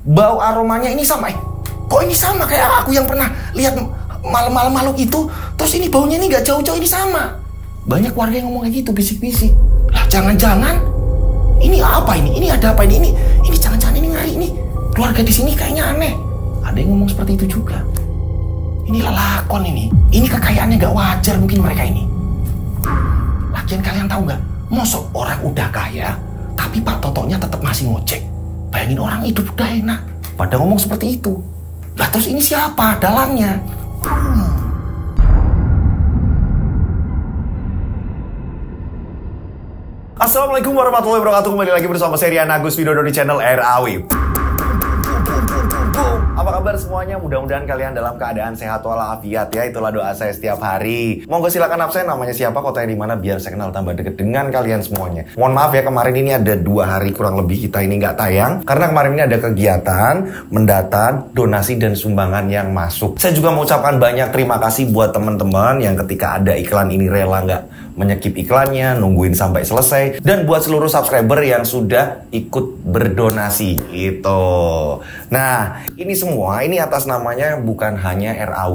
Bau aromanya ini sama. Kok ini sama kayak aku yang pernah lihat malam-malam makhluk itu. Terus ini baunya ini nggak jauh-jauh, ini sama. Banyak warga yang ngomong kayak gitu, bisik-bisik. Lah jangan-jangan ini apa ini? Ini ada apa ini? Ini jangan-jangan ini ngeri ini. Keluarga di sini kayaknya aneh. Ada yang ngomong seperti itu juga. Ini lelakon ini. Ini kekayaannya nggak wajar mungkin mereka ini. Lagian kalian tahu nggak? Mosok orang udah kaya, tapi Pak Totonya tetap masih ngojek. Bayangin orang hidup udah enak, pada ngomong seperti itu. Lah terus ini siapa dalangnya? Assalamualaikum warahmatullahi wabarakatuh. Kembali lagi bersama saya Rian Agus Widodo di channel RAW. Apa kabar semuanya? Mudah-mudahan kalian dalam keadaan sehat walafiat ya. Itulah doa saya setiap hari. Monggo silakan absen, namanya siapa, kotanya di mana, biar saya kenal tambah deket dengan kalian semuanya. Mohon maaf ya, kemarin ini ada 2 hari kurang lebih kita ini nggak tayang karena kemarin ini ada kegiatan mendata donasi dan sumbangan yang masuk. Saya juga mengucapkan banyak terima kasih buat teman-teman yang ketika ada iklan ini rela nggak menyekip iklannya, nungguin sampai selesai, dan buat seluruh subscriber yang sudah ikut berdonasi gitu. Nah, ini semua ini atas namanya bukan hanya RAW,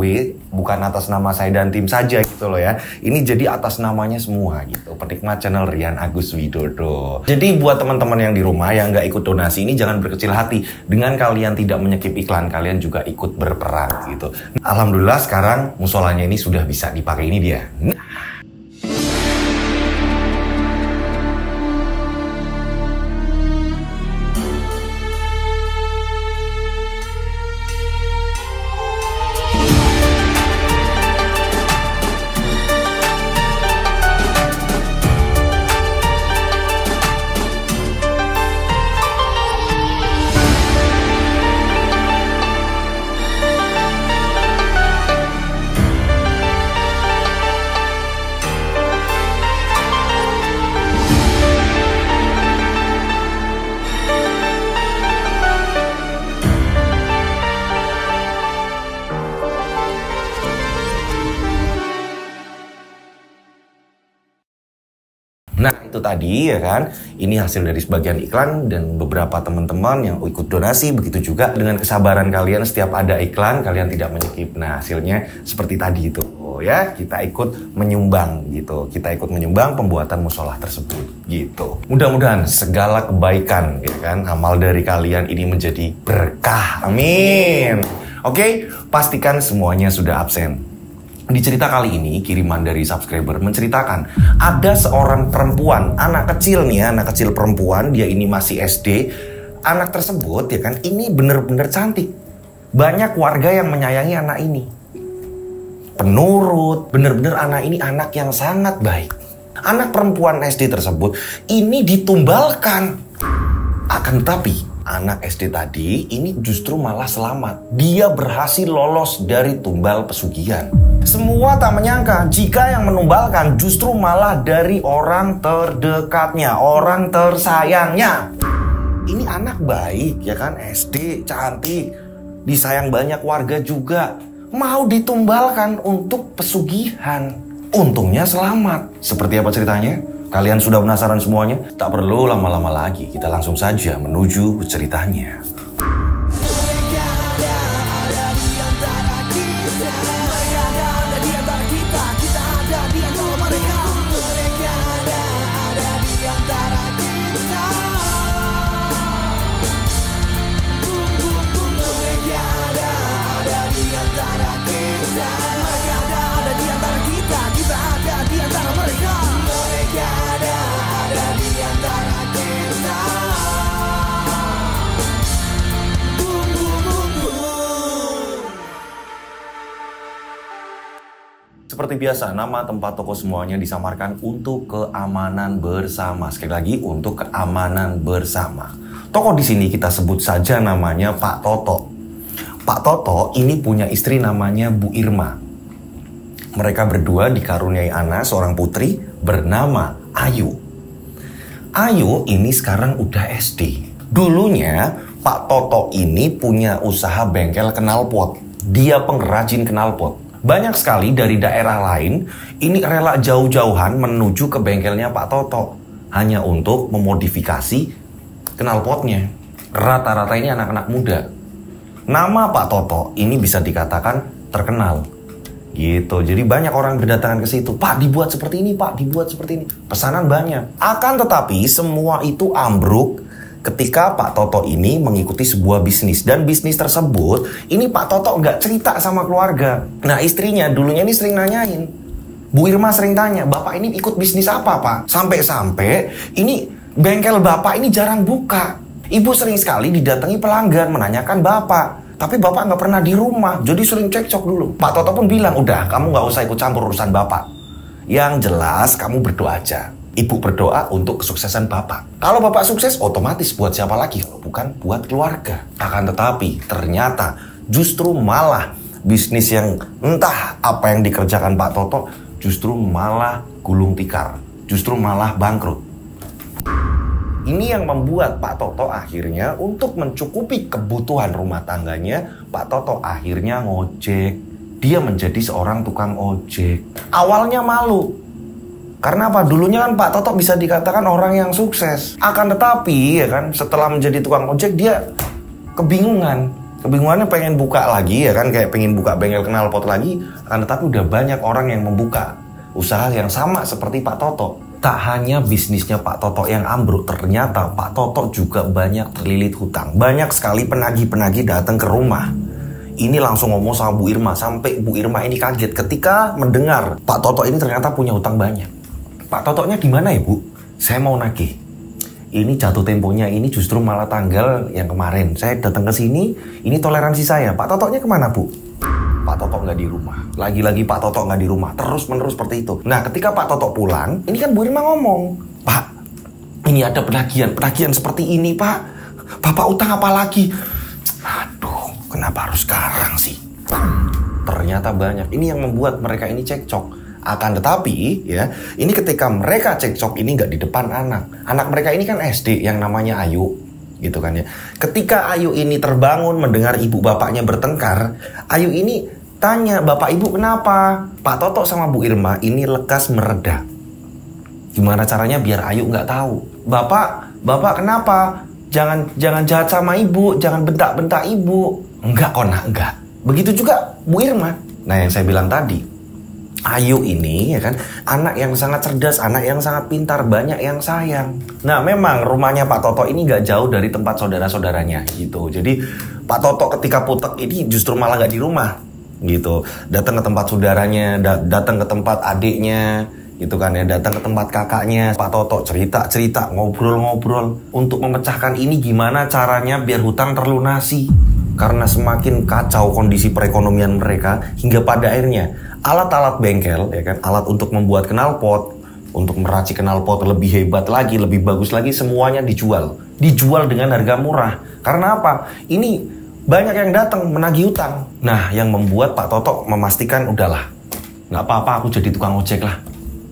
bukan atas nama saya dan tim saja gitu loh ya. Ini jadi atas namanya semua gitu, penikmat channel Rian Agus Widodo. Jadi buat teman-teman yang di rumah yang nggak ikut donasi ini jangan berkecil hati. Dengan kalian tidak menyekip iklan, kalian juga ikut berperan gitu. Alhamdulillah sekarang musolanya ini sudah bisa dipakai, ini dia. Nah itu tadi ya kan, ini hasil dari sebagian iklan dan beberapa teman-teman yang ikut donasi. Begitu juga dengan kesabaran kalian, setiap ada iklan kalian tidak menyekip. Nah hasilnya seperti tadi itu ya, kita ikut menyumbang gitu. Kita ikut menyumbang pembuatan musola tersebut gitu. Mudah-mudahan segala kebaikan ya kan, amal dari kalian ini menjadi berkah, amin. Oke, pastikan semuanya sudah absen. Di cerita kali ini, kiriman dari subscriber menceritakan ada seorang perempuan, anak kecil nih ya, anak kecil perempuan, dia ini masih SD. Anak tersebut ya kan, ini bener-bener cantik. Banyak warga yang menyayangi anak ini. Penurut, bener-bener anak ini anak yang sangat baik. Anak perempuan SD tersebut ini ditumbalkan. Akan tetapi, anak SD tadi ini justru malah selamat. Dia berhasil lolos dari tumbal pesugihan. Semua tak menyangka jika yang menumbalkan justru malah dari orang terdekatnya, orang tersayangnya. Ini anak baik ya kan, SD, cantik, disayang banyak warga juga. Mau ditumbalkan untuk pesugihan. Untungnya selamat. Seperti apa ceritanya? Kalian sudah penasaran semuanya? Tak perlu lama-lama lagi, kita langsung saja menuju ceritanya. Seperti biasa, nama tempat toko semuanya disamarkan untuk keamanan bersama. Sekali lagi, untuk keamanan bersama. Toko di sini kita sebut saja namanya Pak Toto. Pak Toto ini punya istri namanya Bu Irma. Mereka berdua dikaruniai anak seorang putri bernama Ayu. Ayu ini sekarang udah SD. Dulunya Pak Toto ini punya usaha bengkel knalpot. Dia pengrajin knalpot. Banyak sekali dari daerah lain ini rela jauh-jauhan menuju ke bengkelnya Pak Toto hanya untuk memodifikasi knalpotnya. Rata-rata ini anak-anak muda. Nama Pak Toto ini bisa dikatakan terkenal. Gitu. Jadi banyak orang berdatangan ke situ. Pak, dibuat seperti ini, Pak, dibuat seperti ini. Pesanan banyak. Akan tetapi semua itu ambruk ketika Pak Toto ini mengikuti sebuah bisnis. Dan bisnis tersebut, ini Pak Toto nggak cerita sama keluarga. Nah, istrinya dulunya ini sering nanyain. Bu Irma sering tanya, Bapak ini ikut bisnis apa, Pak? Sampai-sampai ini bengkel Bapak ini jarang buka. Ibu sering sekali didatangi pelanggan menanyakan Bapak. Tapi Bapak nggak pernah di rumah, jadi sering cekcok dulu. Pak Toto pun bilang, udah kamu nggak usah ikut campur urusan Bapak. Yang jelas kamu berdoa aja. Ibu berdoa untuk kesuksesan Bapak. Kalau Bapak sukses, otomatis buat siapa lagi? Kalau bukan buat keluarga. Akan tetapi ternyata justru malah bisnis yang entah apa yang dikerjakan Pak Toto, justru malah gulung tikar. Justru malah bangkrut. Ini yang membuat Pak Toto akhirnya untuk mencukupi kebutuhan rumah tangganya, Pak Toto akhirnya ngojek. Dia menjadi seorang tukang ojek. Awalnya malu. Karena apa? Dulunya kan Pak Toto bisa dikatakan orang yang sukses. Akan tetapi ya kan, setelah menjadi tukang ojek dia kebingungan. Kebingungannya pengen buka lagi ya kan, kayak pengen buka bengkel knalpot lagi. Akan tetapi udah banyak orang yang membuka usaha yang sama seperti Pak Toto. Tak hanya bisnisnya Pak Toto yang ambruk, ternyata Pak Toto juga banyak terlilit hutang. Banyak sekali penagih-penagih datang ke rumah. Ini langsung ngomong sama Bu Irma, sampai Bu Irma ini kaget ketika mendengar Pak Toto ini ternyata punya hutang banyak. Pak Totonya gimana ya Bu? Saya mau nagih. Ini jatuh temponya ini justru malah tanggal yang kemarin. Saya datang ke sini, ini toleransi saya. Pak Totonya kemana Bu? Pak Toto nggak di rumah. Lagi-lagi Pak Toto nggak di rumah. Terus-menerus seperti itu. Nah, ketika Pak Toto pulang, ini kan Bu Irma ngomong, Pak, ini ada penagihan seperti ini, Pak. Bapak utang apa lagi? Aduh, kenapa harus sekarang sih? Ternyata banyak. Ini yang membuat mereka ini cekcok. Akan tetapi, ya, ini ketika mereka cekcok ini nggak di depan anak. Anak mereka ini kan SD yang namanya Ayu. Gitu kan ya. Ketika Ayu ini terbangun mendengar ibu bapaknya bertengkar, Ayu ini tanya, Bapak Ibu kenapa? Pak Toto sama Bu Irma ini lekas mereda. Gimana caranya biar Ayu nggak tahu? Bapak kenapa? Jangan jahat sama ibu, jangan bentak-bentak ibu. Enggak kok nak, enggak. Begitu juga Bu Irma. Nah yang saya bilang tadi, Ayu ini ya kan anak yang sangat cerdas, anak yang sangat pintar, banyak yang sayang. Nah memang rumahnya Pak Toto ini gak jauh dari tempat saudara-saudaranya gitu. Jadi Pak Toto ketika putek ini justru malah gak di rumah gitu. Datang ke tempat saudaranya, datang ke tempat adiknya gitu kan ya, datang ke tempat kakaknya. Pak Toto cerita-cerita, ngobrol-ngobrol untuk memecahkan ini gimana caranya biar hutang terlunasi. Karena semakin kacau kondisi perekonomian mereka hingga pada akhirnya alat-alat bengkel ya kan, alat untuk membuat knalpot, untuk meracik knalpot lebih hebat lagi, lebih bagus lagi, semuanya dijual dengan harga murah. Karena apa? Ini banyak yang datang menagih hutang. Nah, yang membuat Pak Toto memastikan udahlah, nggak apa-apa aku jadi tukang ojek lah.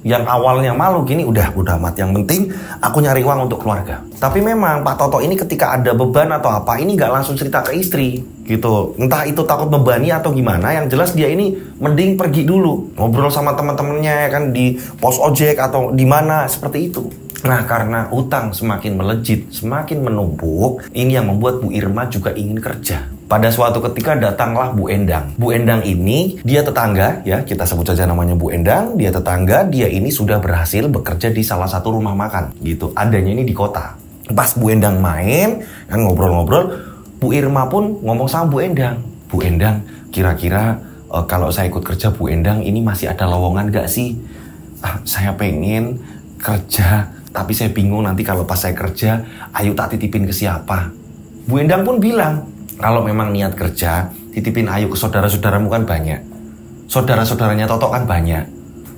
Yang awalnya malu gini udah amat, yang penting aku nyari uang untuk keluarga. Tapi memang Pak Toto ini ketika ada beban atau apa ini nggak langsung cerita ke istri gitu. Entah itu takut bebani atau gimana, yang jelas dia ini mending pergi dulu ngobrol sama teman-temannya ya kan di pos ojek atau di mana seperti itu. Nah karena utang semakin melejit, semakin menumpuk, ini yang membuat Bu Irma juga ingin kerja. Pada suatu ketika datanglah Bu Endang. Bu Endang ini dia tetangga ya, kita sebut saja namanya Bu Endang. Dia tetangga, dia ini sudah berhasil bekerja di salah satu rumah makan gitu. Adanya ini di kota. Pas Bu Endang main kan ngobrol-ngobrol, Bu Irma pun ngomong sama Bu Endang. Bu Endang, kira-kira kalau saya ikut kerja Bu Endang ini masih ada lowongan gak sih? Saya pengen kerja, tapi saya bingung nanti kalau pas saya kerja, Ayu tak titipin ke siapa? Bu Endang pun bilang, kalau memang niat kerja, titipin Ayu ke saudara-saudaramu kan banyak. Saudara-saudaranya Toto kan banyak.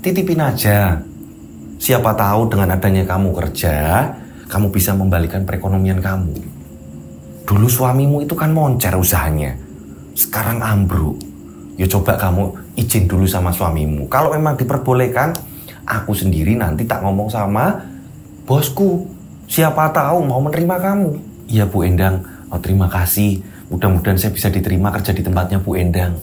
Titipin aja. Siapa tahu dengan adanya kamu kerja, kamu bisa membalikan perekonomian kamu. Dulu suamimu itu kan moncer usahanya. Sekarang ambruk. Ya coba kamu izin dulu sama suamimu. Kalau memang diperbolehkan, aku sendiri nanti tak ngomong sama bosku. Siapa tahu mau menerima kamu. Iya Bu Endang, terima kasih. Mudah-mudahan saya bisa diterima kerja di tempatnya Bu Endang.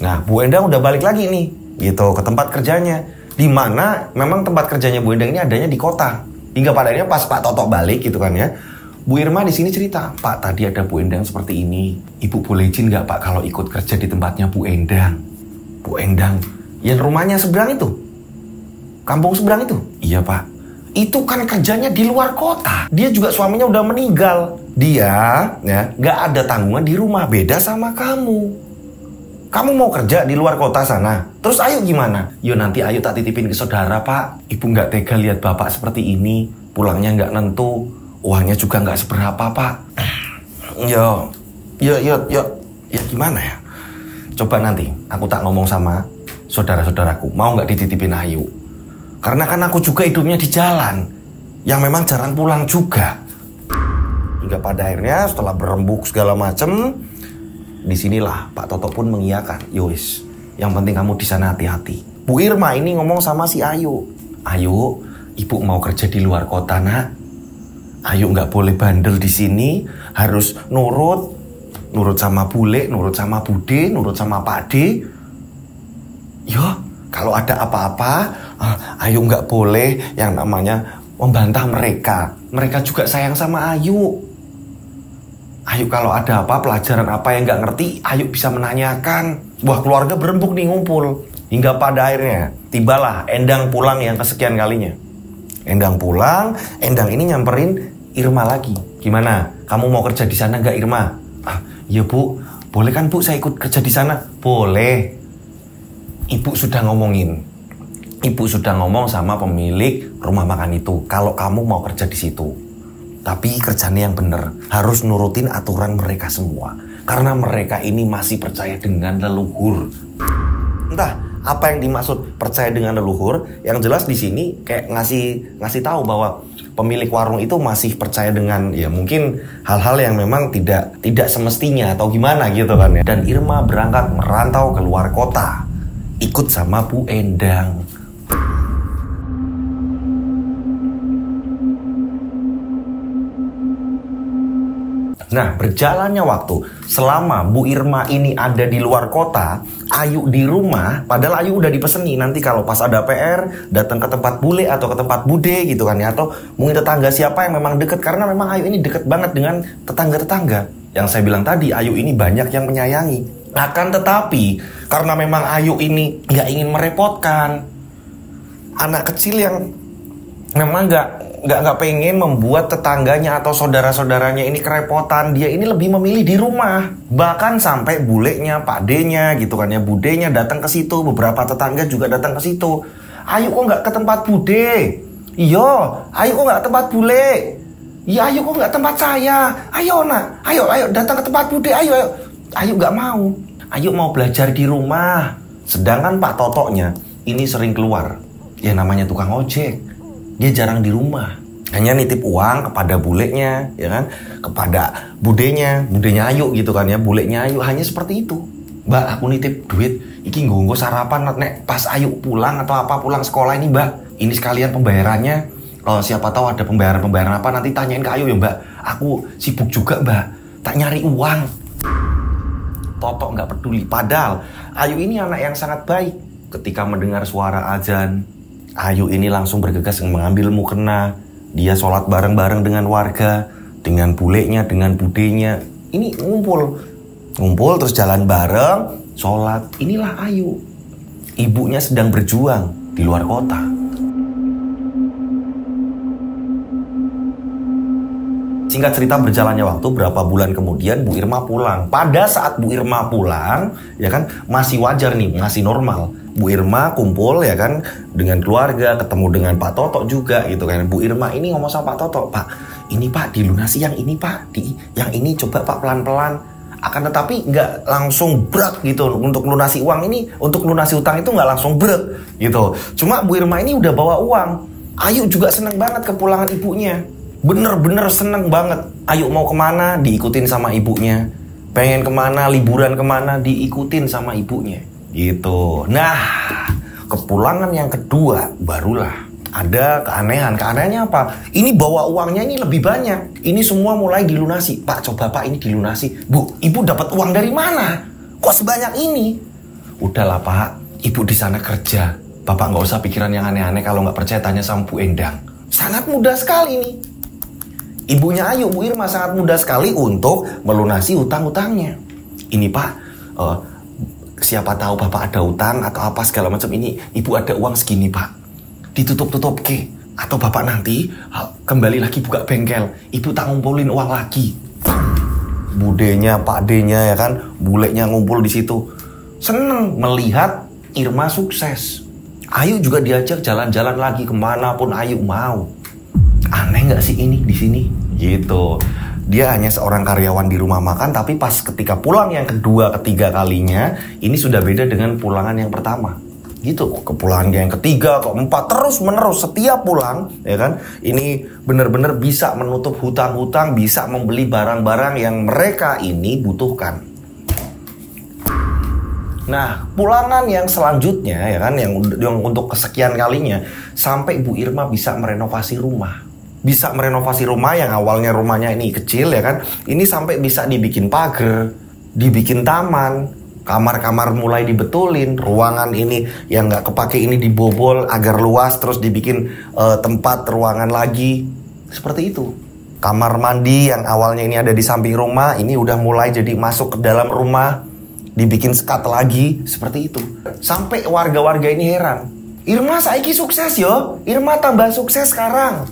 Nah, Bu Endang udah balik lagi nih, gitu, ke tempat kerjanya. Di mana memang tempat kerjanya Bu Endang ini adanya di kota. Hingga pada akhirnya pas Pak Toto balik gitu kan ya, Bu Irma di sini cerita, Pak tadi ada Bu Endang seperti ini. Ibu boleh izin nggak Pak kalau ikut kerja di tempatnya Bu Endang? Bu Endang yang rumahnya seberang itu, kampung seberang itu? Iya Pak. Itu kan kerjanya di luar kota. Dia juga suaminya udah meninggal. Dia ya nggak ada tanggungan di rumah, beda sama kamu. Kamu mau kerja di luar kota sana. Terus Ayu gimana? Yo nanti Ayu tak titipin ke saudara Pak. Ibu nggak tega lihat bapak seperti ini. Pulangnya nggak nentu. Uangnya juga nggak seberapa Pak. Yo gimana ya? Coba nanti aku tak ngomong sama saudara-saudaraku. Mau nggak dititipin Ayu? Karena kan aku juga hidupnya di jalan. Yang memang jarang pulang juga. Hingga pada akhirnya setelah berembuk segala macem, disinilah Pak Toto pun mengiyakan. Yowis, yang penting kamu di sana hati-hati. Bu Irma ini ngomong sama si Ayu. Ayu, ibu mau kerja di luar kota nak. Ayu nggak boleh bandel di sini, harus nurut sama bule, nurut sama bude, nurut sama Pak D. Yo, kalau ada apa-apa, Ayu nggak boleh yang namanya membantah mereka. Mereka juga sayang sama Ayu. Ayu kalau ada apa, pelajaran apa yang nggak ngerti, Ayu bisa menanyakan. Wah, keluarga berembuk nih ngumpul. Hingga pada akhirnya, tibalah Endang pulang yang kesekian kalinya. Endang pulang, Endang ini nyamperin Irma lagi. Gimana? Kamu mau kerja di sana nggak Irma? Iya Bu, boleh kan Bu saya ikut kerja di sana? Boleh. Ibu sudah ngomongin. Ibu sudah ngomong sama pemilik rumah makan itu. Kalau kamu mau kerja di situ. Tapi kerjanya yang benar, harus nurutin aturan mereka semua. Karena mereka ini masih percaya dengan leluhur. Entah apa yang dimaksud percaya dengan leluhur, yang jelas di sini kayak ngasih tahu bahwa pemilik warung itu masih percaya dengan ya mungkin hal-hal yang memang tidak semestinya atau gimana gitu kan ya. Dan Irma berangkat merantau ke luar kota, ikut sama Bu Endang. Nah, berjalannya waktu, selama Bu Irma ini ada di luar kota, Ayu di rumah, padahal Ayu udah dipeseni nanti kalau pas ada PR, datang ke tempat bule atau ke tempat bude gitu kan ya, atau mungkin tetangga siapa yang memang deket, karena memang Ayu ini deket banget dengan tetangga-tetangga. Yang saya bilang tadi, Ayu ini banyak yang menyayangi. Akan tetapi, karena memang Ayu ini nggak ingin merepotkan anak kecil yang memang nggak pengen membuat tetangganya atau saudara-saudaranya ini kerepotan, dia ini lebih memilih di rumah. Bahkan sampai bulenya, pakdenya gitu kan ya, budenya datang ke situ, beberapa tetangga juga datang ke situ. Ayu kok nggak ke tempat bude? Iya, ayu kok nggak ke tempat bule? Iya, ayu kok nggak tempat saya? Ayo nak, ayo datang ke tempat bude, ayo. Ayu nggak mau. Ayu mau belajar di rumah. Sedangkan Pak Totonya ini sering keluar, ya namanya tukang ojek. Dia jarang di rumah, hanya nitip uang kepada bulenya, ya kan, kepada budenya Ayu gitu kan ya, bulenya Ayu hanya seperti itu. Mbak, aku nitip duit, iki nggo sarapan nek pas Ayu pulang atau apa pulang sekolah ini Mbak, ini sekalian pembayarannya. Siapa tahu ada pembayaran apa nanti tanyain ke Ayu ya Mbak. Aku sibuk juga Mbak, tak nyari uang. Toto nggak peduli, padahal Ayu ini anak yang sangat baik. Ketika mendengar suara azan, Ayu ini langsung bergegas mengambil mukena. Dia sholat bareng-bareng dengan warga, dengan bulenya, dengan budenya. Ini ngumpul terus jalan bareng, sholat. Inilah Ayu. Ibunya sedang berjuang di luar kota. Singkat cerita, berjalannya waktu, berapa bulan kemudian Bu Irma pulang. Pada saat Bu Irma pulang, ya kan, masih wajar nih, masih normal. Bu Irma kumpul ya kan dengan keluarga, ketemu dengan Pak Toto juga gitu kan. Bu Irma ini ngomong sama Pak Toto, Pak, ini Pak dilunasi yang ini Pak, yang ini coba Pak pelan-pelan. Akan tetapi nggak langsung brek gitu untuk lunasi uang ini, untuk lunasi utang itu nggak langsung brek gitu. Cuma Bu Irma ini udah bawa uang. Ayu juga seneng banget kepulangan ibunya. Bener-bener seneng banget. Ayu mau kemana diikutin sama ibunya. Pengen kemana, liburan kemana diikutin sama ibunya. Gitu. Nah, kepulangan yang kedua barulah ada keanehan. Keanehannya apa? Ini bawa uangnya ini lebih banyak. Ini semua mulai dilunasi. Pak, coba Pak ini dilunasi. Bu, ibu dapat uang dari mana? Kok sebanyak ini? Udahlah Pak, ibu di sana kerja. Bapak nggak usah pikiran yang aneh-aneh. Kalau nggak percaya tanya sama Bu Endang. Sangat mudah sekali nih. Ibunya Ayu, Bu Irma, sangat mudah sekali untuk melunasi hutang-hutangnya. Ini Pak, siapa tahu Bapak ada hutang atau apa segala macam, ini Ibu ada uang segini Pak, ditutup-tutup ke. Atau Bapak nanti kembali lagi buka bengkel, Ibu tak ngumpulin uang lagi. Budenya, Pak D-nya ya kan, buleknya ngumpul di situ. Seneng melihat Irma sukses. Ayu juga diajak jalan-jalan lagi kemanapun Ayu mau. Aneh nggak sih ini di sini? Gitu. Dia hanya seorang karyawan di rumah makan, tapi pas ketika pulang yang kedua, ketiga kalinya, ini sudah beda dengan pulangan yang pertama. Gitu. Kepulangan yang ketiga, keempat, terus menerus setiap pulang, ya kan? Ini benar-benar bisa menutup hutang-hutang, bisa membeli barang-barang yang mereka ini butuhkan. Nah, pulangan yang selanjutnya ya kan, yang untuk kesekian kalinya, sampai Bu Irma bisa merenovasi rumah. Bisa merenovasi rumah yang awalnya rumahnya ini kecil ya kan, ini sampai bisa dibikin pagar, dibikin taman, kamar-kamar mulai dibetulin, ruangan ini yang nggak kepake ini dibobol agar luas, terus dibikin tempat ruangan lagi, seperti itu. Kamar mandi yang awalnya ini ada di samping rumah, ini udah mulai jadi masuk ke dalam rumah, dibikin sekat lagi, seperti itu. Sampai warga-warga ini heran. Irma saiki sukses yo, Irma tambah sukses sekarang.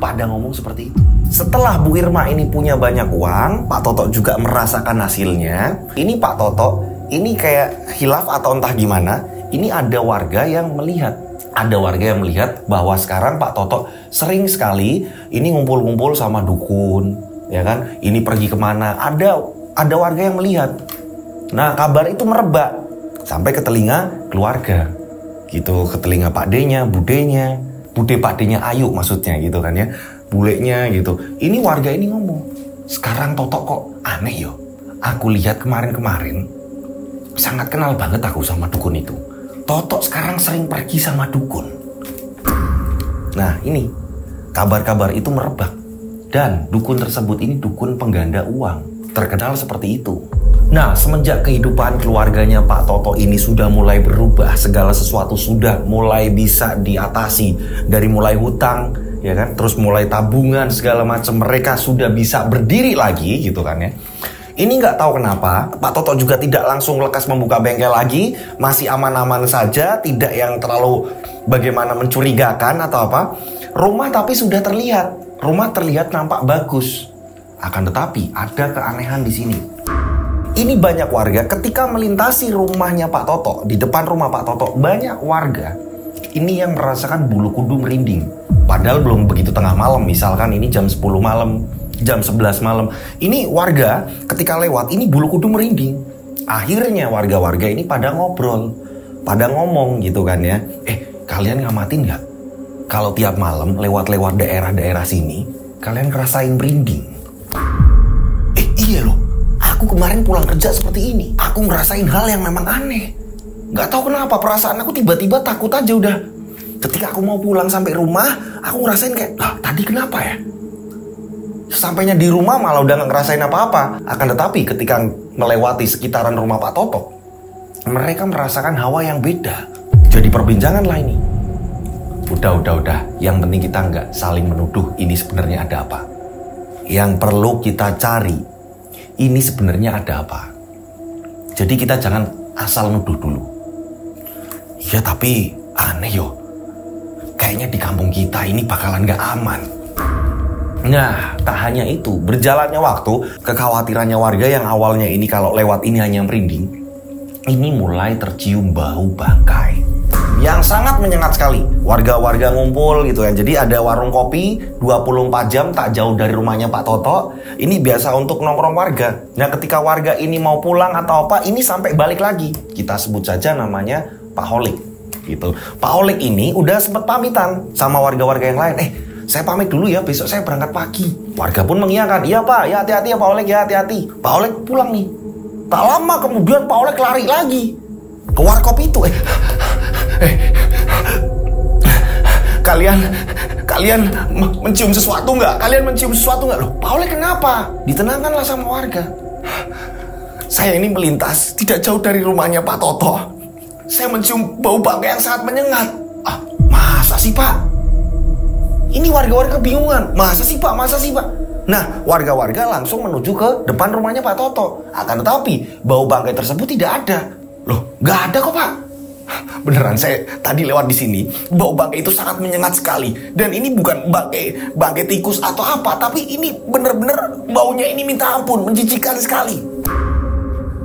Pada ngomong seperti itu. Setelah Bu Irma ini punya banyak uang, Pak Toto juga merasakan hasilnya. Ini Pak Toto, ini kayak hilaf atau entah gimana, ini ada warga yang melihat. Ada warga yang melihat bahwa sekarang Pak Toto sering sekali ini ngumpul-ngumpul sama dukun, ya kan? Ini pergi kemana? Ada warga yang melihat. Nah, kabar itu merebak sampai ke telinga keluarga, gitu, ke telinga Pak D-nya, Bude-nya, Bude Pak D-nya Ayu maksudnya, gitu kan ya, buleknya gitu. Ini warga ini ngomong, sekarang Toto kok aneh yo. Aku lihat kemarin-kemarin sangat kenal banget aku sama dukun itu. Toto sekarang sering pergi sama dukun. Nah, ini kabar-kabar itu merebak dan dukun tersebut ini dukun pengganda uang, terkenal seperti itu. Nah, semenjak kehidupan keluarganya Pak Toto ini sudah mulai berubah, segala sesuatu sudah mulai bisa diatasi, dari mulai hutang, ya kan, terus mulai tabungan segala macam, mereka sudah bisa berdiri lagi, gitu kan ya. Ini nggak tahu kenapa Pak Toto juga tidak langsung lekas membuka bengkel lagi, masih aman-aman saja, tidak yang terlalu bagaimana mencurigakan atau apa. Rumah tapi sudah terlihat, rumah terlihat nampak bagus. Akan tetapi ada keanehan di sini. Ini banyak warga ketika melintasi rumahnya Pak Toto, di depan rumah Pak Toto, banyak warga ini yang merasakan bulu kudu merinding. Padahal belum begitu tengah malam, misalkan ini jam 10 malam, jam 11 malam. Ini warga ketika lewat, ini bulu kudu merinding. Akhirnya warga-warga ini pada ngobrol, pada ngomong gitu kan ya. Kalian ngamatin nggak? Kalau tiap malam lewat-lewat daerah-daerah sini, kalian ngerasain merinding? Iya loh. Aku kemarin pulang kerja seperti ini. Aku ngerasain hal yang memang aneh. Gak tahu kenapa perasaan aku tiba-tiba takut aja udah. Ketika aku mau pulang sampai rumah, aku ngerasain kayak, tadi kenapa ya? Sampainya di rumah malah udah gak ngerasain apa-apa. Akan tetapi ketika melewati sekitaran rumah Pak Toto, mereka merasakan hawa yang beda. Jadi perbincangan lah ini. Udah. Yang penting kita nggak saling menuduh ini sebenarnya ada apa. Yang perlu kita cari, ini sebenarnya ada apa. Jadi kita jangan asal nuduh dulu. Ya tapi aneh yo. Kayaknya di kampung kita ini bakalan gak aman. Nah, tak hanya itu, berjalannya waktu, kekhawatirannya warga yang awalnya ini kalau lewat ini hanya merinding, ini mulai tercium bau bangkai yang sangat menyengat sekali. Warga-warga ngumpul gitu ya. Jadi ada warung kopi 24 jam tak jauh dari rumahnya Pak Toto. Ini biasa untuk nongkrong warga. Nah, ketika warga ini mau pulang atau apa, ini sampai balik lagi. Kita sebut saja namanya Pak Holik gitu. Pak Holik ini udah sempat pamitan sama warga-warga yang lain. Saya pamit dulu ya, besok saya berangkat pagi. Warga pun mengiyakan. Iya Pak, ya hati-hati ya Pak Holik, ya hati-hati. Pak Holik pulang nih. Tak lama kemudian Pak Holik lari lagi ke warkop itu. Kalian mencium sesuatu nggak? Kalian mencium sesuatu nggak? Loh, Pak Holik kenapa? Ditenangkanlah sama warga. Saya ini melintas tidak jauh dari rumahnya Pak Toto. Saya mencium bau bangkai yang sangat menyengat. Masa sih Pak? Ini warga-warga kebingungan. Masa sih Pak? Masa sih Pak? Nah, warga-warga langsung menuju ke depan rumahnya Pak Toto. Akan tetapi, bau bangkai tersebut tidak ada. Loh, nggak ada kok Pak. Beneran, saya tadi lewat di sini, bau bangkai itu sangat menyengat sekali. Dan ini bukan bangkai tikus atau apa, tapi ini bener-bener baunya ini minta ampun, menjijikan sekali.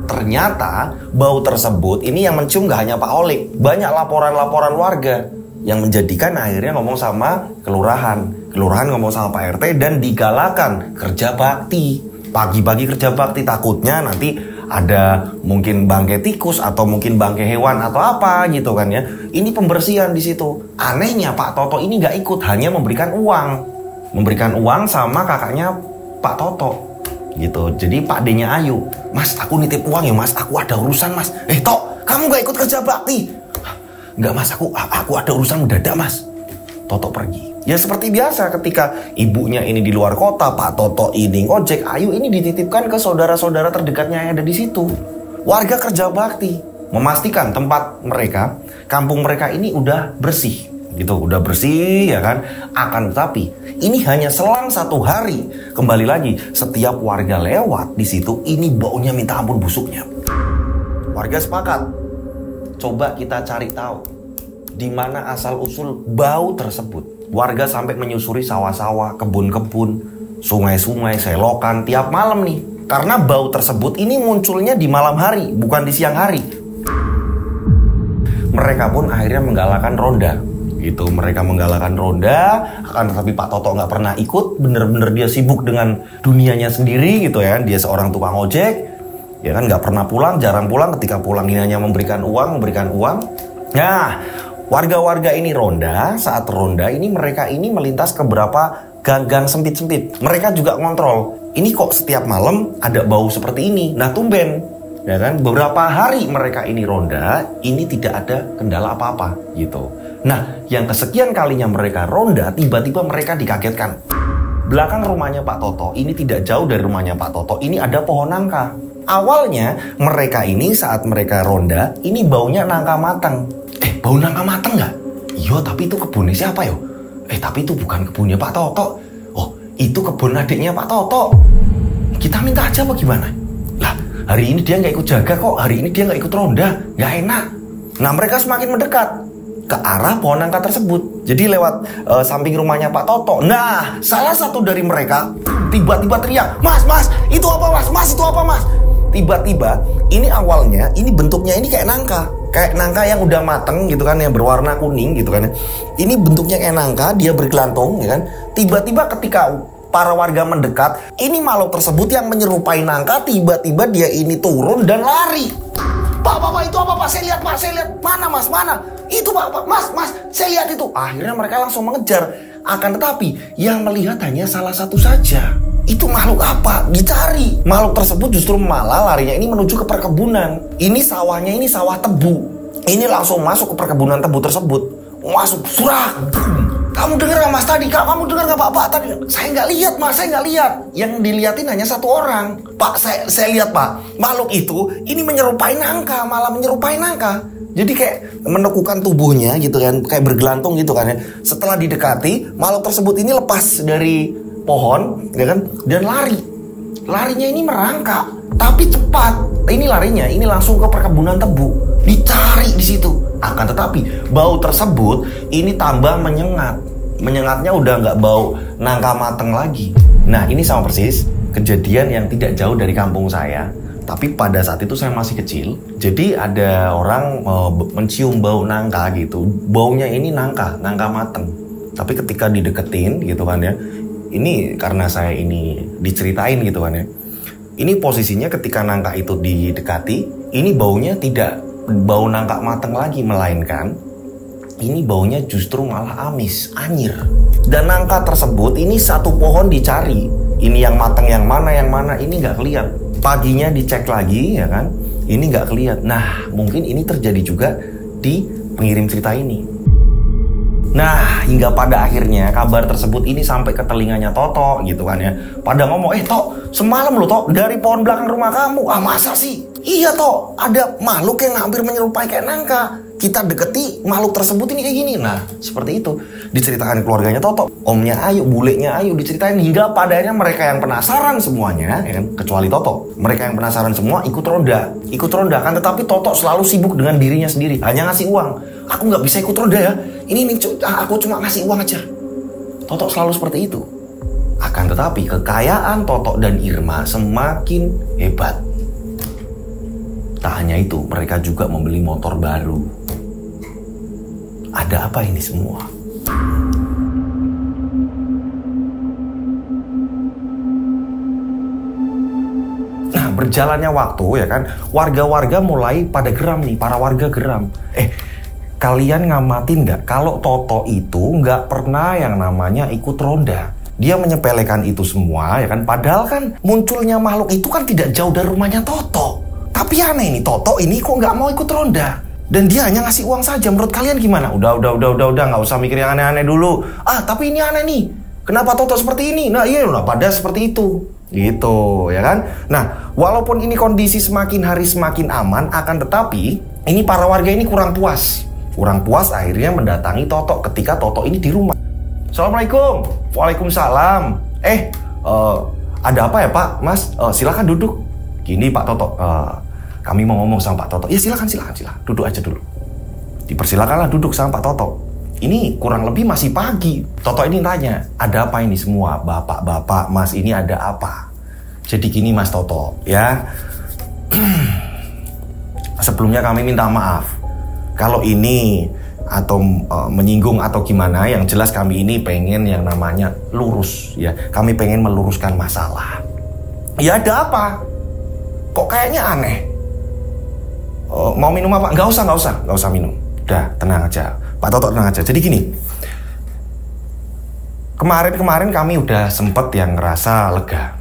Ternyata bau tersebut ini yang mencium gak hanya Pak Olik, banyak laporan-laporan warga yang menjadikan akhirnya ngomong sama kelurahan ngomong sama Pak RT dan digalakan kerja bakti. Pagi-pagi kerja bakti, takutnya nanti ada mungkin bangkai tikus atau mungkin bangkai hewan atau apa gitu kan ya. Ini pembersihan di situ. Anehnya Pak Toto ini nggak ikut, hanya memberikan uang sama kakaknya Pak Toto gitu. Jadi Pak D-nya Ayu, Mas aku nitip uang ya Mas, aku ada urusan Mas. Tok, kamu nggak ikut kerja bakti? Nggak Mas, aku ada urusan mendadak Mas. Toto pergi. Ya seperti biasa ketika ibunya ini di luar kota, Pak Toto ini ngojek, Ayu ini dititipkan ke saudara-saudara terdekatnya yang ada di situ. Warga kerja bakti memastikan tempat mereka, kampung mereka ini udah bersih gitu, udah bersih ya kan. Akan tetapi ini hanya selang 1 hari, kembali lagi setiap warga lewat di situ ini baunya minta ampun busuknya. Warga sepakat, coba kita cari tahu di mana asal usul bau tersebut. Warga sampai menyusuri sawah-sawah, kebun-kebun, sungai-sungai, selokan tiap malam nih. Karena bau tersebut ini munculnya di malam hari, bukan di siang hari. Mereka pun akhirnya menggalakkan ronda. Gitu, mereka menggalakkan ronda, akan tetapi Pak Toto nggak pernah ikut, bener-bener dia sibuk dengan dunianya sendiri gitu ya. Dia seorang tukang ojek, ya kan nggak pernah pulang, jarang pulang. Ketika pulang ini hanya memberikan uang. Nah, warga-warga ini ronda, saat ronda ini mereka ini melintas ke beberapa gang-gang sempit-sempit. Mereka juga ngontrol, ini kok setiap malam ada bau seperti ini. Nah tumben, ya kan, beberapa hari mereka ini ronda, ini tidak ada kendala apa-apa gitu. Nah, yang kesekian kalinya mereka ronda, tiba-tiba mereka dikagetkan. Belakang rumahnya Pak Toto, ini tidak jauh dari rumahnya Pak Toto, ini ada pohon nangka. Awalnya mereka ini saat mereka ronda, ini baunya nangka matang. Bau nangka mateng nggak? Iya, tapi itu kebunnya siapa yo? Tapi itu bukan kebunnya Pak Toto. Oh, itu kebun adiknya Pak Toto. Kita minta aja apa gimana? Lah, hari ini dia nggak ikut jaga kok. Hari ini dia nggak ikut ronda. Nggak enak. Nah, mereka semakin mendekat ke arah pohon nangka tersebut. Jadi lewat samping rumahnya Pak Toto. Nah, salah satu dari mereka tiba-tiba teriak, Mas, itu apa Mas? Mas, itu apa Mas? Tiba-tiba, ini awalnya, ini bentuknya ini kayak nangka. Kayak nangka yang udah mateng gitu kan, yang berwarna kuning gitu kan. Ini bentuknya kayak nangka, dia bergelantung ya kan. Tiba-tiba ketika para warga mendekat, ini makhluk tersebut yang menyerupai nangka, tiba-tiba dia ini turun dan lari. Pak, itu apa Pak? Saya lihat. Mana Mas? Mana? Itu Pak, Mas, saya lihat itu. Akhirnya mereka langsung mengejar. Akan tetapi, yang melihat hanya salah satu saja. Itu makhluk apa? Dicari. Makhluk tersebut justru malah larinya ini menuju ke perkebunan. Ini sawahnya, ini sawah tebu. Ini langsung masuk ke perkebunan tebu tersebut. Masuk, surak. Kamu dengar gak Mas tadi? Kamu dengar gak Pak tadi? Saya nggak lihat Mas, saya nggak lihat. Yang dilihatin hanya satu orang. Pak, saya lihat Pak. Makhluk itu ini menyerupai nangka, malah menyerupai nangka. Jadi kayak menekukan tubuhnya gitu kan, kayak bergelantung gitu kan ya. Setelah didekati, makhluk tersebut ini lepas dari pohon, ya kan, dan lari. Larinya ini merangkak, tapi cepat. Ini larinya, ini langsung ke perkebunan tebu. Dicari di situ. Akan tetapi bau tersebut ini tambah menyengat. Menyengatnya udah nggak bau nangka mateng lagi. Nah, ini sama persis kejadian yang tidak jauh dari kampung saya. Tapi pada saat itu saya masih kecil. Jadi ada orang mencium bau nangka gitu. Baunya ini nangka mateng. Tapi ketika dideketin gitu kan ya. Ini karena saya ini diceritain gitu kan ya. Ini posisinya ketika nangka itu didekati, ini baunya tidak bau nangka mateng lagi, melainkan ini baunya justru malah amis, anyir. Dan nangka tersebut ini satu pohon dicari. Ini yang mateng yang mana ini nggak kelihatan. Paginya dicek lagi ya kan, ini nggak kelihatan. Nah, mungkin ini terjadi juga di pengirim cerita ini. Nah, hingga pada akhirnya kabar tersebut ini sampai ke telinganya Toto gitu kan ya. Pada ngomong, Tok, semalam lo Tok dari pohon belakang rumah kamu. Ah, masa sih? Iya toh, ada makhluk yang hampir menyerupai kayak nangka. Kita deketi makhluk tersebut ini kayak gini. Nah, seperti itu. Diceritakan keluarganya Toto. Omnya Ayu, bulenya Ayu diceritain hingga padanya mereka yang penasaran semuanya, ya kan? Kecuali Toto. Mereka yang penasaran semua ikut ronda. Ikut ronda kan, tetapi Toto selalu sibuk dengan dirinya sendiri. Hanya ngasih uang. Aku nggak bisa ikut ronda ya. Ini aku cuma ngasih uang aja. Toto selalu seperti itu. Akan tetapi kekayaan Toto dan Irma semakin hebat. Tak hanya itu, mereka juga membeli motor baru. Ada apa ini semua? Nah, berjalannya waktu ya kan, warga-warga mulai pada geram nih, para warga geram. Kalian ngamatin nggak kalau Toto itu nggak pernah yang namanya ikut ronda? Dia menyepelekan itu semua ya kan, padahal kan munculnya makhluk itu kan tidak jauh dari rumahnya Toto. Tapi aneh nih, Toto ini kok nggak mau ikut ronda? Dan dia hanya ngasih uang saja. Menurut kalian gimana? Udah, nggak usah mikir yang aneh-aneh dulu. Tapi ini aneh nih. Kenapa Toto seperti ini? Nah iya, pada seperti itu. Gitu, ya kan? Nah, walaupun ini kondisi semakin hari semakin aman, akan tetapi ini para warga ini kurang puas. Kurang puas akhirnya mendatangi Toto ketika Toto ini di rumah. Assalamualaikum. Waalaikumsalam. Ada apa ya Pak? Mas, silakan duduk. Gini Pak Toto, kami mau ngomong sama Pak Toto. Ya silakan. Duduk aja dulu. Dipersilakanlah duduk sama Pak Toto. Ini kurang lebih masih pagi. Toto ini tanya, ada apa ini semua? Bapak, Mas, ini ada apa? Jadi gini Mas Toto, ya. Sebelumnya kami minta maaf. Kalau ini atau menyinggung atau gimana, yang jelas kami ini pengen yang namanya lurus, ya. Kami pengen meluruskan masalah. Ya ada apa? Kok kayaknya aneh? Mau minum apa? Nggak usah minum. Udah, tenang aja. Pak Toto tenang aja. Jadi gini, kemarin kami udah sempet yang ngerasa lega.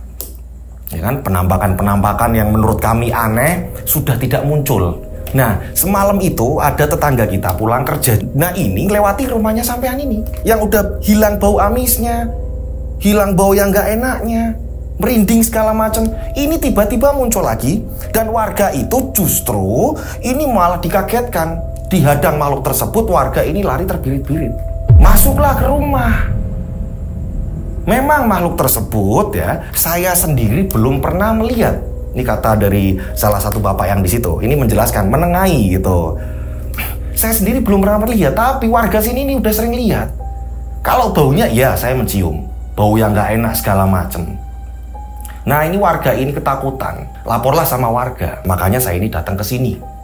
Ya kan, penampakan yang menurut kami aneh sudah tidak muncul. Nah, semalam itu ada tetangga kita pulang kerja. Nah, ini lewati rumahnya sampean ini, yang udah hilang bau amisnya, hilang bau yang nggak enaknya, merinding segala macam. Ini tiba-tiba muncul lagi, dan warga itu justru ini malah dikagetkan. Dihadang makhluk tersebut, warga ini lari terbirit-birit. Masuklah ke rumah. Memang makhluk tersebut ya, saya sendiri belum pernah melihat. Ini kata dari salah satu bapak yang di situ. Ini menjelaskan, menengahi gitu. Saya sendiri belum pernah melihat, tapi warga sini ini udah sering lihat. Kalau baunya, ya saya mencium. Bau yang nggak enak segala macam. Nah ini warga ini ketakutan, laporlah sama warga. Makanya saya ini datang ke sini.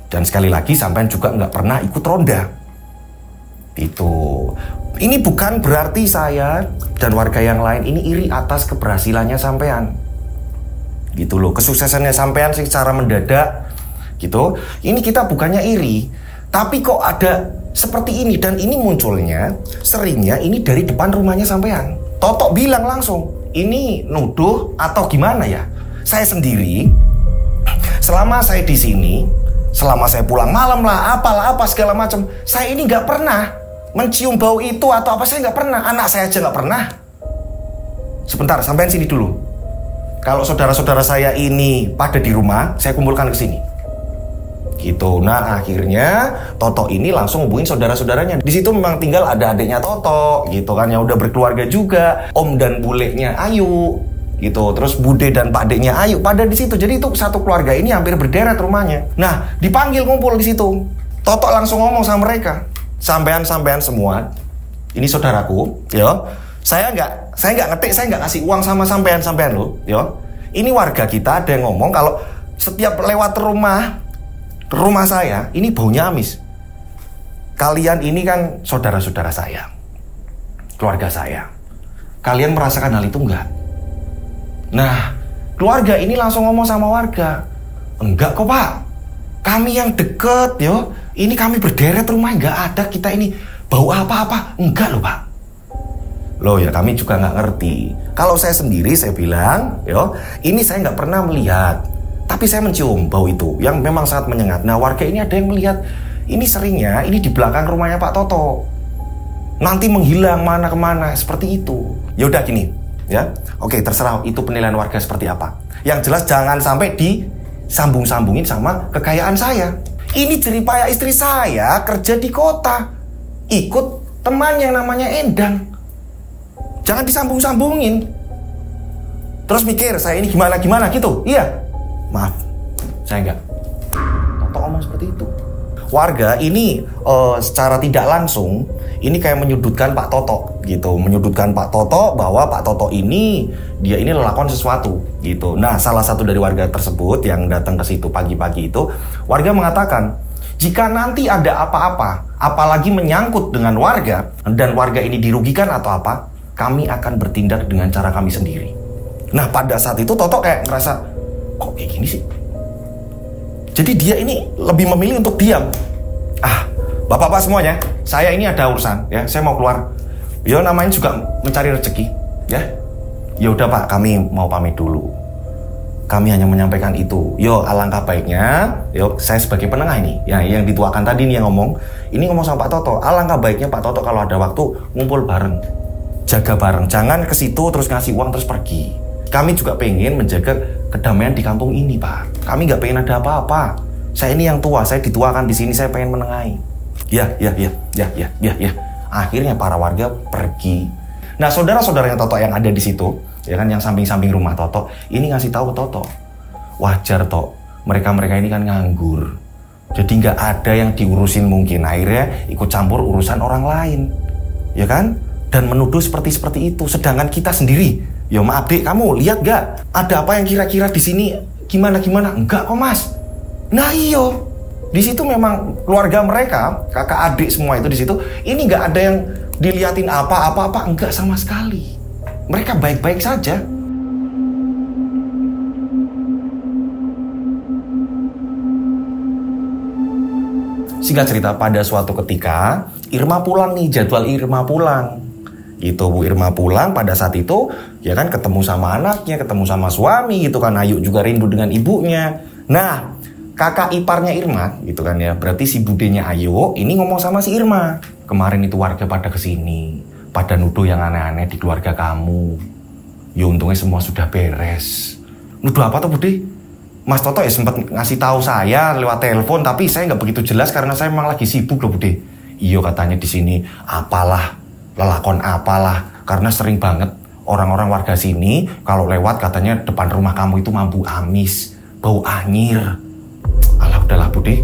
Dan sekali lagi sampean juga nggak pernah ikut ronda. Itu. Ini bukan berarti saya dan warga yang lain ini iri atas keberhasilannya sampean. Gitu loh, kesuksesannya sampean secara mendadak. Gitu. Ini kita bukannya iri, tapi kok ada seperti ini, dan ini munculnya seringnya ini dari depan rumahnya sampean. Toto bilang langsung, ini nuduh atau gimana ya? Saya sendiri, selama saya di sini, selama saya pulang malam lah, apa segala macam, saya ini nggak pernah mencium bau itu atau apa, saya nggak pernah. Anak saya aja nggak pernah. Sebentar, sampean sini dulu. Kalau saudara-saudara saya ini pada di rumah, saya kumpulkan ke sini. Gitu. Nah akhirnya Toto ini langsung hubungin saudara-saudaranya. Di situ memang tinggal ada adiknya Toto, gitu kan, yang udah berkeluarga juga, om dan bulenya Ayu. Gitu, terus bude dan pak deknya Ayu pada di situ. Jadi itu satu keluarga ini hampir berderet rumahnya. Nah, dipanggil ngumpul di situ. Toto langsung ngomong sama mereka, sampean semua, ini saudaraku, yo. Saya nggak ngetik, saya nggak kasih uang sama sampean lo, yo. Ini warga kita ada yang ngomong kalau setiap lewat rumah saya, ini baunya amis. Kalian ini kan saudara-saudara saya, keluarga saya. Kalian merasakan hal itu enggak? Nah, keluarga ini langsung ngomong sama warga, enggak kok Pak, kami yang deket yo, ini kami berderet rumah, enggak ada kita ini bau apa-apa, enggak loh Pak. Loh ya kami juga nggak ngerti. Kalau saya sendiri saya bilang, yo, ini saya nggak pernah melihat, tapi saya mencium bau itu yang memang sangat menyengat. Nah warga ini ada yang melihat, ini seringnya ini di belakang rumahnya Pak Toto, nanti menghilang mana kemana seperti itu. Ya udah gini. Ya, oke, terserah itu penilaian warga seperti apa. Yang jelas jangan sampai disambung-sambungin sama kekayaan saya. Ini jeripaya istri saya kerja di kota, ikut teman yang namanya Endang. Jangan disambung-sambungin. Terus mikir saya ini gimana gitu. Iya, maaf, saya enggak. Toto ngomong seperti itu. Warga ini secara tidak langsung ini kayak menyudutkan Pak Toto gitu, menyudutkan Pak Toto bahwa Pak Toto ini dia ini lelakon sesuatu gitu. Nah, salah satu dari warga tersebut yang datang ke situ pagi-pagi itu, warga mengatakan jika nanti ada apa-apa, apalagi menyangkut dengan warga dan warga ini dirugikan atau apa, kami akan bertindak dengan cara kami sendiri. Nah, pada saat itu Toto kayak ngerasa kok kayak gini sih. Jadi dia ini lebih memilih untuk diam. Bapak-bapak semuanya, saya ini ada urusan ya, saya mau keluar. Yo namanya juga mencari rezeki, ya. Ya udah Pak, kami mau pamit dulu. Kami hanya menyampaikan itu. Yo alangkah baiknya, yo saya sebagai penengah ini, ya yang dituakan tadi nih yang ngomong, ini ngomong sama Pak Toto. Alangkah baiknya Pak Toto kalau ada waktu ngumpul bareng, jaga bareng, jangan ke situ terus ngasih uang terus pergi. Kami juga pengen menjaga kedamaian di kampung ini Pak. Kami nggak pengen ada apa-apa. Saya ini yang tua, saya dituakan di sini, saya pengen menengahi. Ya. Akhirnya para warga pergi. Nah, saudara-saudaranya Toto yang ada di situ, ya kan, yang samping-samping rumah Toto, ini ngasih tahu ke Toto, wajar Tok, mereka ini kan nganggur, jadi nggak ada yang diurusin mungkin. Akhirnya ikut campur urusan orang lain, ya kan? Dan menuduh seperti itu. Sedangkan kita sendiri, ya maaf dek, kamu lihat nggak? Ada apa yang kira-kira di sini? Gimana? Enggak kok mas. Nah iyo. Di situ memang keluarga mereka, kakak adik semua itu di situ, ini nggak ada yang diliatin apa-apa, enggak sama sekali. Mereka baik-baik saja. Singkat cerita, pada suatu ketika Irma pulang nih, jadwal Irma pulang. Gitu, Bu Irma pulang pada saat itu, ya kan, ketemu sama anaknya, ketemu sama suami gitu kan. Ayu juga rindu dengan ibunya. Nah, kakak iparnya Irma gitu kan ya, berarti si budenya Ayu ini ngomong sama si Irma, kemarin itu warga pada kesini, pada nuduh yang aneh-aneh di keluarga kamu. Ya untungnya semua sudah beres. Nuduh apa tuh Bude? Mas Toto ya sempat ngasih tahu saya lewat telepon, tapi saya nggak begitu jelas karena saya memang lagi sibuk loh Bude. Iya katanya di sini apalah, lelakon apalah, karena sering banget orang-orang warga sini kalau lewat katanya depan rumah kamu itu mampu amis, bau anyir. Alah udahlah Bude,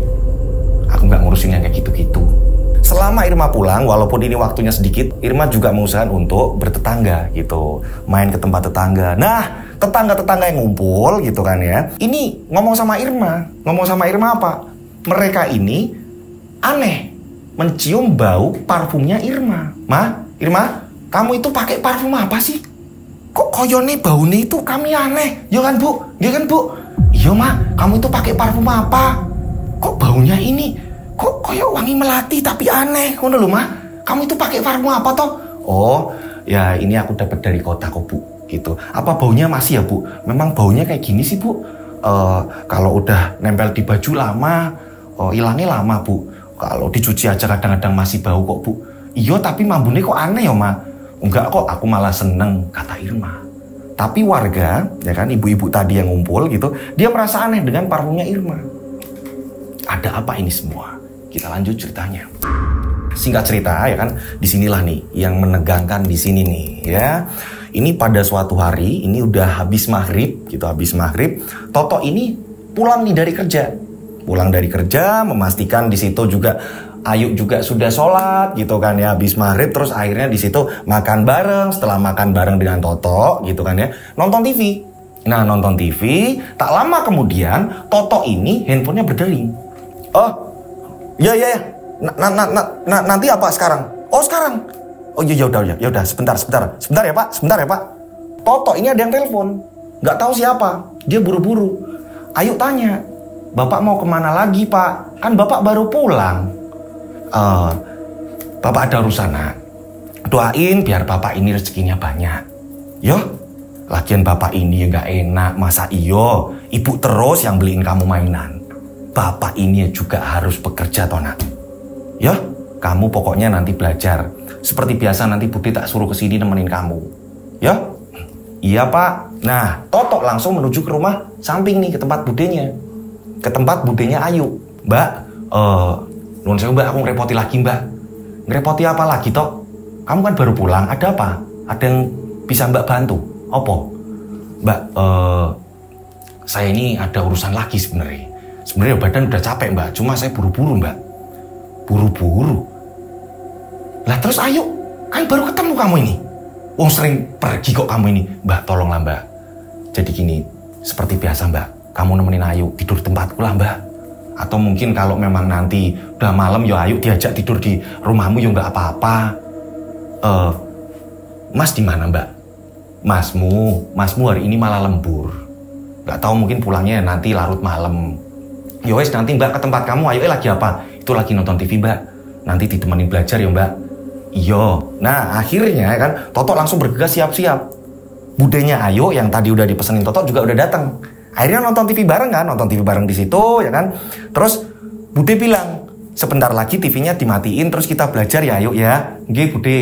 aku nggak ngurusin yang kayak gitu-gitu. Selama Irma pulang, walaupun ini waktunya sedikit, Irma juga mengusahakan untuk bertetangga gitu, main ke tempat tetangga. Nah, tetangga-tetangga yang ngumpul gitu kan ya, ini ngomong sama Irma apa? Mereka ini aneh, mencium bau parfumnya Irma. Irma, kamu itu pakai parfum apa sih? Kok koyone baunya itu kami aneh, ya kan Bu? Ya kan Bu? Iya kamu itu pakai parfum apa? Kok baunya ini? Kok koyo wangi melati tapi aneh? Ngono lho kamu itu pakai parfum apa toh? Oh, ya ini aku dapat dari kota kok Bu. Gitu. Apa baunya masih ya Bu? Memang baunya kayak gini sih Bu. Kalau udah nempel di baju lama, hilangnya lama Bu. Kalau dicuci aja kadang-kadang masih bau kok Bu. Iya tapi mambune kok aneh ya Enggak kok, aku malah seneng, kata Irma. Tapi warga, ya kan, ibu-ibu tadi yang ngumpul gitu, dia merasa aneh dengan parfumnya Irma. Ada apa ini semua? Kita lanjut ceritanya. Singkat cerita, ya kan, disinilah nih yang menegangkan di sini nih, ya. Ini pada suatu hari, ini udah habis maghrib, gitu, habis maghrib. Toto ini pulang nih dari kerja, memastikan di situ juga Ayu juga sudah sholat gitu kan ya, habis maghrib, terus akhirnya di situ makan bareng. Setelah makan bareng dengan Toto gitu kan ya, nonton TV. Nah nonton TV, tak lama kemudian Toto ini handphonenya berdering. Oh ya nanti apa sekarang? Oh sekarang. Oh ya udah sebentar ya Pak. Toto ini ada yang telepon, nggak tahu siapa, dia buru-buru. Ayu tanya, Bapak mau kemana lagi Pak? Kan Bapak baru pulang. Bapak ada urusan nak. Doain biar Bapak ini rezekinya banyak. Yo, lagian Bapak ini nggak enak, masa iyo Ibu terus yang beliin kamu mainan. Bapak ini juga harus bekerja toh nak. Yo, kamu pokoknya nanti belajar. Seperti biasa nanti Budi tak suruh kesini nemenin kamu. Yo, iya Pak. Nah, Toto langsung menuju ke rumah samping nih, ke tempat budenya. ke tempat budenya Ayu. Mbak, nuwun sewu Mbak, aku ngerepoti lagi Mbak. Ngerepoti apa lagi toh? Kamu kan baru pulang, ada apa? Ada yang bisa Mbak bantu? Apa? Mbak, saya ini ada urusan lagi sebenarnya. Sebenarnya badan udah capek Mbak, cuma saya buru-buru Mbak. Buru-buru? Lah terus Ayu, kan baru ketemu kamu ini. Wong sering pergi kok kamu ini. Mbak, tolonglah Mbak. Jadi gini, seperti biasa Mbak, kamu nemenin Ayu tidur tempatku lah Mbak. Atau mungkin kalau memang nanti udah malam ya Ayu diajak tidur di rumahmu ya nggak apa-apa. Mas di mana Mbak? Masmu hari ini malah lembur. Nggak tahu mungkin pulangnya nanti larut malam. Ya wes nanti Mbak ke tempat kamu, Ayu lagi apa? Itu lagi nonton TV Mbak. Nanti ditemenin belajar ya Mbak. Iya. Nah akhirnya kan Toto langsung bergegas siap-siap. Budenya Ayu yang tadi udah dipesenin Toto juga udah datang. Akhirnya nonton TV bareng kan, nonton TV bareng di situ ya kan. Terus Bude bilang, sebentar lagi TV-nya dimatiin terus kita belajar ya Ayu ya. Nggih Bude.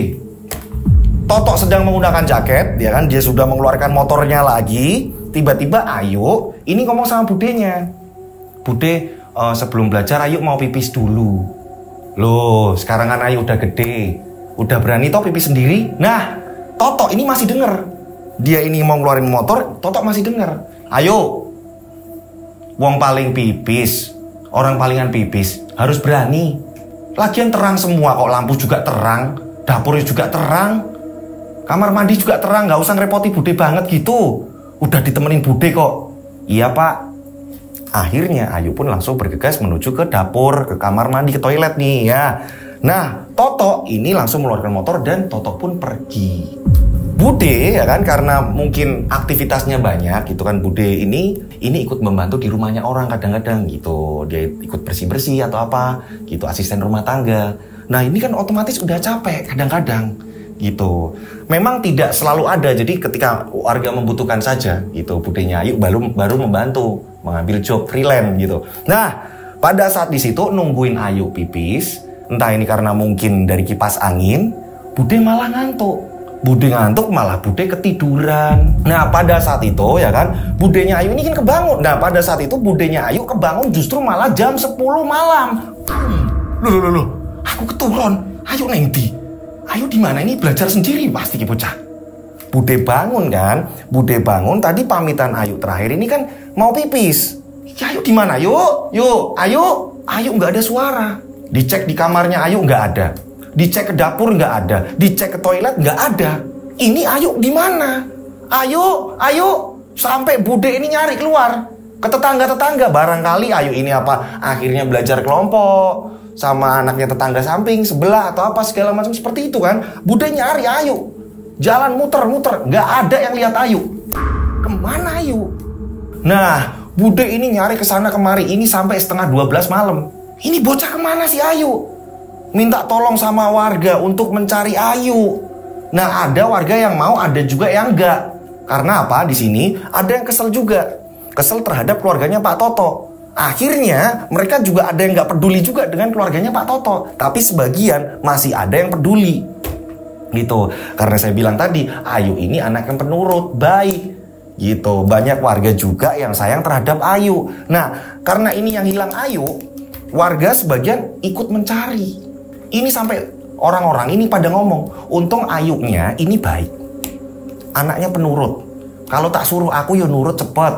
Toto sedang menggunakan jaket ya kan, dia sudah mengeluarkan motornya lagi. Tiba-tiba Ayu ini ngomong sama budenya. Bude, sebelum belajar Ayu mau pipis dulu. Loh, sekarang kan Ayu udah gede, udah berani toh pipis sendiri. Nah, Toto ini masih denger. Dia ini mau ngeluarin motor, Toto masih denger. Ayo, wong paling pipis, orang palingan pipis, harus berani. Lagian terang semua kok, lampu juga terang, dapur juga terang, kamar mandi juga terang, gak usah ngerepoti Bude banget gitu. Udah ditemenin Bude kok. Iya Pak. Akhirnya Ayu pun langsung bergegas menuju ke dapur, ke kamar mandi, ke toilet nih ya. Nah, Toto ini langsung mengeluarkan motor dan Toto pun pergi. Bude ya kan, karena mungkin aktivitasnya banyak gitu kan, Bude ini ikut membantu di rumahnya orang kadang-kadang gitu. Dia ikut bersih-bersih atau apa gitu, asisten rumah tangga. Nah ini kan otomatis udah capek kadang-kadang gitu. Memang tidak selalu ada, jadi ketika warga membutuhkan saja gitu, Budenya Ayu baru membantu mengambil job freelance gitu. Nah pada saat di situ nungguin Ayu pipis, entah ini karena mungkin dari kipas angin, Bude malah ngantuk. Bude ngantuk malah Bude ketiduran. Nah pada saat itu ya kan, Budenya Ayu ini kan kebangun. Nah pada saat itu Budenya Ayu kebangun justru malah jam 10 malam. Loh, aku keturun. Ayu neng di. Ayu di mana ini, belajar sendiri pasti bocah. Bude bangun kan, Bude bangun tadi pamitan Ayu terakhir ini kan mau pipis. Ya Ayu di mana? Yuk, Ayu nggak ada suara. Dicek di kamarnya Ayu nggak ada. Dicek ke dapur nggak ada, dicek ke toilet nggak ada. Ini Ayu di mana? Ayu, sampai Bude ini nyari keluar ke tetangga-tetangga. Barangkali Ayu ini apa? Akhirnya belajar kelompok sama anaknya tetangga samping, sebelah atau apa segala macam seperti itu kan. Bude nyari Ayu, jalan muter-muter, nggak ada yang lihat Ayu. Kemana Ayu? Nah, Bude ini nyari kesana kemari ini sampai setengah 12 malam. Ini bocah kemana sih Ayu? Minta tolong sama warga untuk mencari Ayu. Nah, ada warga yang mau, ada juga yang enggak. Karena apa? Di sini ada yang kesel juga. Kesel terhadap keluarganya Pak Toto. Akhirnya mereka juga ada yang nggak peduli juga dengan keluarganya Pak Toto. Tapi sebagian masih ada yang peduli. Gitu. Karena saya bilang tadi, Ayu ini anak yang penurut, baik. Gitu. Banyak warga juga yang sayang terhadap Ayu. Nah, karena ini yang hilang Ayu, warga sebagian ikut mencari. Ini sampai orang-orang ini pada ngomong, untung Ayunya ini baik, anaknya penurut. Kalau tak suruh aku ya nurut cepet.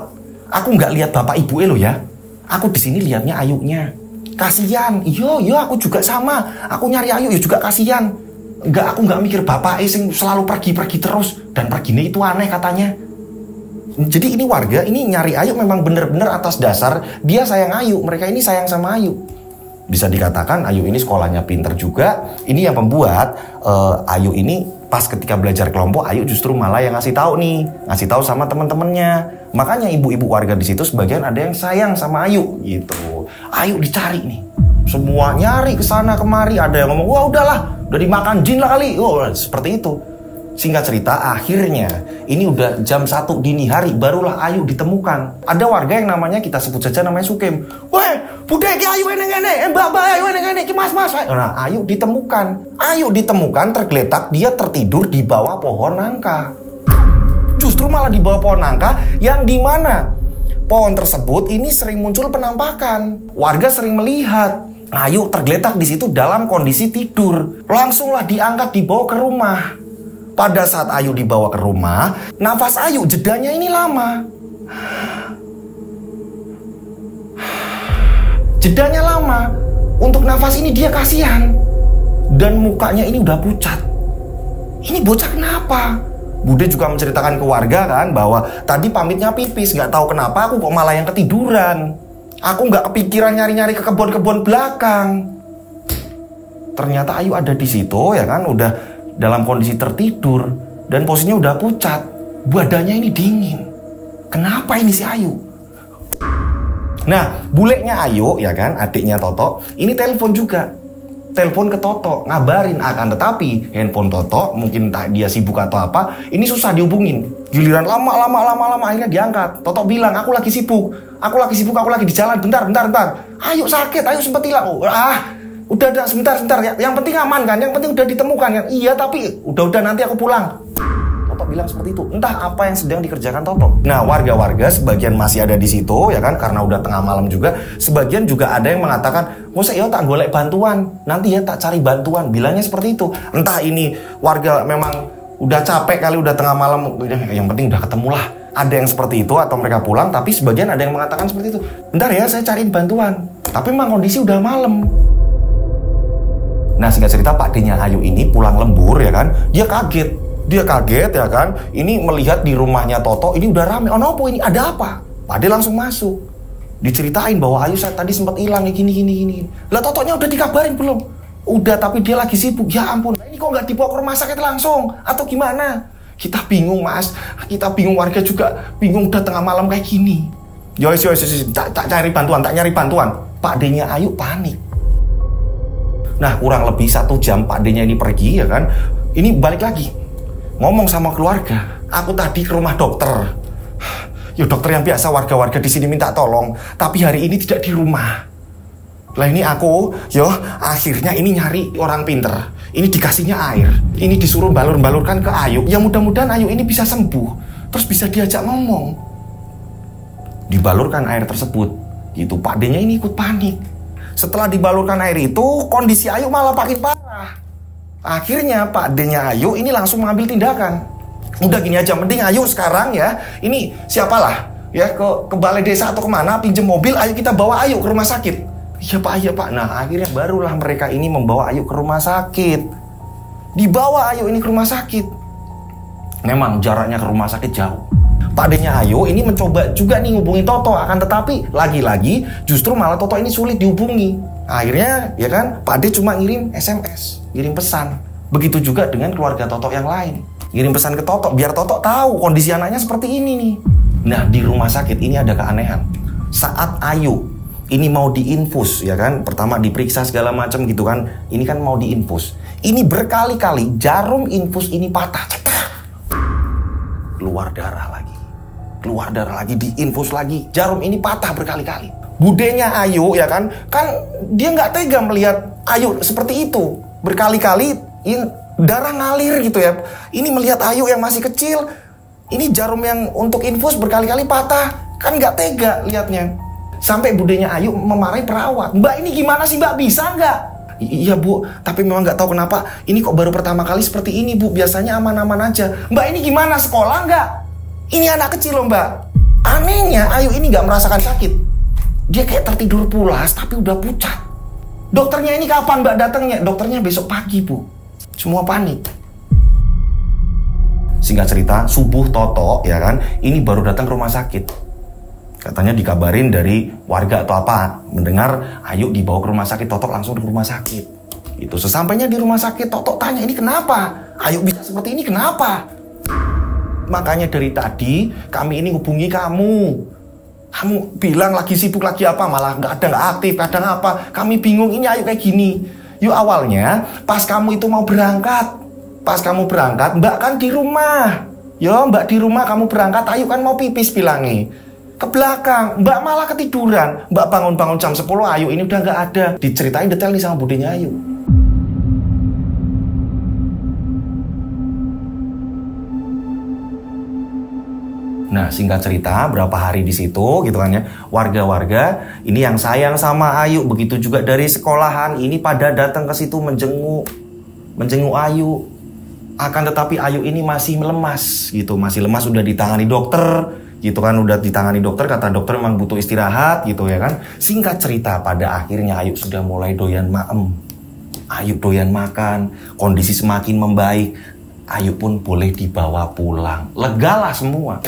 Aku nggak lihat bapak ibu lo ya. Aku di sini lihatnya Ayunya. Kasian. Iya aku juga sama. Aku nyari Ayu ya juga kasian. Aku nggak mikir bapak sing selalu pergi-pergi terus dan perginya itu aneh katanya. Jadi ini warga ini nyari Ayu memang bener-bener atas dasar dia sayang Ayu. Mereka ini sayang sama Ayu. Bisa dikatakan Ayu ini sekolahnya pinter juga. Ini yang membuat Ayu ini pas ketika belajar kelompok, Ayu justru malah yang ngasih tahu sama teman-temannya. Makanya ibu-ibu warga di situ sebagian ada yang sayang sama Ayu gitu. Ayu dicari nih, semua nyari kesana kemari. Ada yang ngomong, wah udahlah, udah dimakan jin lah kali. Oh seperti itu. Singkat cerita, akhirnya ini udah jam 1 dini hari barulah Ayu ditemukan. Ada warga yang namanya kita sebut saja namanya Sukim. Weh, Bude ki Ayu ngene, Mbak Ayu ngene ki Mas. Nah, Ayu ditemukan tergeletak, dia tertidur di bawah pohon nangka. Justru malah di bawah pohon nangka yang di mana pohon tersebut ini sering muncul penampakan. Warga sering melihat Ayu tergeletak di situ dalam kondisi tidur. Langsunglah diangkat dibawa ke rumah. Pada saat Ayu dibawa ke rumah, nafas Ayu jedanya ini lama. Jedanya lama. Untuk nafas ini dia kasihan. Dan mukanya ini udah pucat. Ini bocah kenapa? Bude juga menceritakan ke warga kan bahwa tadi pamitnya pipis, nggak tahu kenapa aku kok malah yang ketiduran. Aku nggak kepikiran nyari-nyari ke kebun-kebun belakang. Ternyata Ayu ada di situ ya kan, udah dalam kondisi tertidur dan posisinya udah pucat. Badannya ini dingin. Kenapa ini si Ayu? Nah, buleknya Ayu ya kan, adiknya Toto, ini telepon juga. Telepon ke Toto, ngabarin akan tetapi handphone Toto mungkin tak dia sibuk atau apa, ini susah dihubungin. Giliran lama akhirnya diangkat. Toto bilang, aku lagi sibuk, aku lagi di jalan, bentar. Ayu sakit, Ayu sempat hilang. Udah sebentar ya. Yang penting aman kan, yang penting udah ditemukan kan. Iya tapi udah nanti aku pulang. Toto bilang seperti itu. Entah apa yang sedang dikerjakan Toto. Nah, warga-warga sebagian masih ada di situ ya kan, karena udah tengah malam juga. Sebagian juga ada yang mengatakan, "Masa ya tak golek bantuan, nanti ya tak cari bantuan." Bilangnya seperti itu. Entah ini warga memang udah capek kali, udah tengah malam, yang penting udah ketemu lah. Ada yang seperti itu atau mereka pulang, tapi sebagian ada yang mengatakan seperti itu. "Bentar ya, saya cariin bantuan." Tapi memang kondisi udah malam. Nah, singkat cerita Pak D-nya Ayu ini pulang lembur ya kan, dia kaget ya kan, ini melihat di rumahnya Toto ini udah rame. Oh nopo ini, ada apa? Pak D langsung masuk, diceritain bahwa Ayu saat tadi sempat hilang ya gini. Lah Totonya udah dikabarin belum? Udah, tapi dia lagi sibuk. Ya ampun, ini kok nggak dibawa ke rumah sakit langsung atau gimana? Kita bingung mas, kita bingung, warga juga bingung, udah tengah malam kayak gini. Yos, tak nyari bantuan. Pak D-nya Ayu panik. Nah, kurang lebih 1 jam Pak D-nya ini pergi ya kan, ini balik lagi ngomong sama keluarga, aku tadi ke rumah dokter. Ya dokter yang biasa warga-warga di sini minta tolong, tapi hari ini tidak di rumah. Lah ini aku, akhirnya ini nyari orang pinter. Ini dikasihnya air, ini disuruh balur-balurkan ke Ayu. Ya mudah-mudahan Ayu ini bisa sembuh, terus bisa diajak ngomong. Dibalurkan air tersebut, gitu. Pak D-nya ini ikut panik. Setelah dibalurkan air itu, kondisi Ayu malah makin parah. Akhirnya Pak D-nya Ayu ini langsung mengambil tindakan. Udah gini aja, mending Ayu sekarang ya, ini siapalah ya ke balai desa atau kemana, pinjem mobil, ayo kita bawa Ayu ke rumah sakit. Iya Pak. Nah akhirnya barulah mereka ini membawa Ayu ke rumah sakit. Dibawa Ayu ini ke rumah sakit. Memang jaraknya ke rumah sakit jauh. Pak D-nya Ayu ini mencoba juga nih ngubungi Toto, akan tetapi lagi-lagi justru malah Toto ini sulit dihubungi. Akhirnya ya kan Pak D cuma ngirim SMS, ngirim pesan. Begitu juga dengan keluarga Toto yang lain. Ngirim pesan ke Toto biar Toto tahu kondisi anaknya seperti ini nih. Nah, di rumah sakit ini ada keanehan. Saat Ayu ini mau diinfus ya kan, pertama diperiksa segala macam gitu kan. Ini kan mau diinfus. Ini berkali-kali jarum infus ini patah. Keluar darah lagi, diinfus lagi. Jarum ini patah berkali-kali. Budenya Ayu ya kan dia nggak tega melihat Ayu seperti itu. Berkali-kali darah ngalir gitu ya. Ini melihat Ayu yang masih kecil, ini jarum yang untuk infus berkali-kali patah, kan nggak tega lihatnya. Sampai budenya Ayu memarahi perawat. "Mbak ini gimana sih Mbak, bisa nggak?" "Iya Bu, tapi memang nggak tahu kenapa ini kok baru pertama kali seperti ini Bu, biasanya aman-aman aja." "Mbak ini gimana, sekolah nggak? Ini anak kecil loh Mbak." Anehnya Ayu ini nggak merasakan sakit. Dia kayak tertidur pulas tapi udah pucat. "Dokternya ini kapan Mbak datangnya?" "Dokternya besok pagi Bu." Semua panik. Singkat cerita, subuh Toto ya kan ini baru datang ke rumah sakit. Katanya dikabarin dari warga atau apa, mendengar Ayu dibawa ke rumah sakit. Toto langsung ke rumah sakit. Itu sesampainya di rumah sakit, Toto tanya, "Ini kenapa? Ayu bisa seperti ini kenapa?" "Makanya dari tadi kami ini hubungi kamu. Kamu bilang lagi sibuk lagi apa, malah nggak aktif, kadang apa. Kami bingung ini Ayu kayak gini. Yuk awalnya pas kamu itu mau berangkat. Pas kamu berangkat, Mbak kan di rumah. Yo Mbak di rumah, kamu berangkat, Ayu kan mau pipis bilangnya. Ke belakang, Mbak malah ketiduran. Mbak bangun-bangun jam 10, Ayu ini udah nggak ada." Diceritain detail nih sama budenya Ayu. Nah, singkat cerita, berapa hari di situ gitu kan ya, warga-warga ini yang sayang sama Ayu, begitu juga dari sekolahan ini pada datang ke situ menjenguk Ayu. Akan tetapi Ayu ini masih lemas gitu, masih lemas, udah ditangani dokter gitu kan, udah ditangani dokter, kata dokter memang butuh istirahat gitu ya kan. Singkat cerita, pada akhirnya Ayu sudah mulai doyan maem. Ayu doyan makan, kondisi semakin membaik. Ayu pun boleh dibawa pulang. Legalah semua.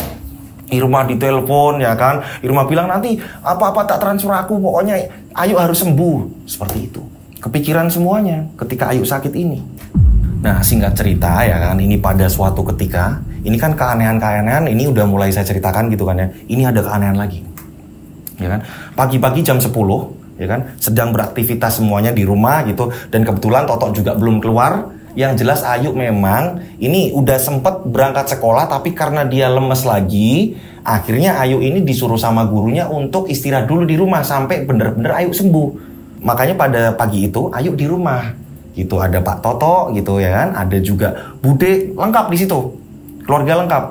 Irma ditelepon ya kan. Irma bilang nanti apa-apa tak transfer aku. Pokoknya Ayu harus sembuh. Seperti itu. Kepikiran semuanya ketika Ayu sakit ini. Nah, singkat cerita ya kan. Ini pada suatu ketika. Ini kan keanehan-keanehan. Ini udah mulai saya ceritakan gitu kan ya. Ini ada keanehan lagi. Ya kan. Pagi-pagi jam 10. Ya kan. Sedang beraktivitas semuanya di rumah gitu. Dan kebetulan Totok juga belum keluar. Yang jelas Ayu memang ini udah sempet berangkat sekolah, tapi karena dia lemes lagi, akhirnya Ayu ini disuruh sama gurunya untuk istirahat dulu di rumah sampai bener-bener Ayu sembuh. Makanya pada pagi itu Ayu di rumah gitu, ada Pak Toto gitu ya kan, ada juga Bude, lengkap di situ, keluarga lengkap.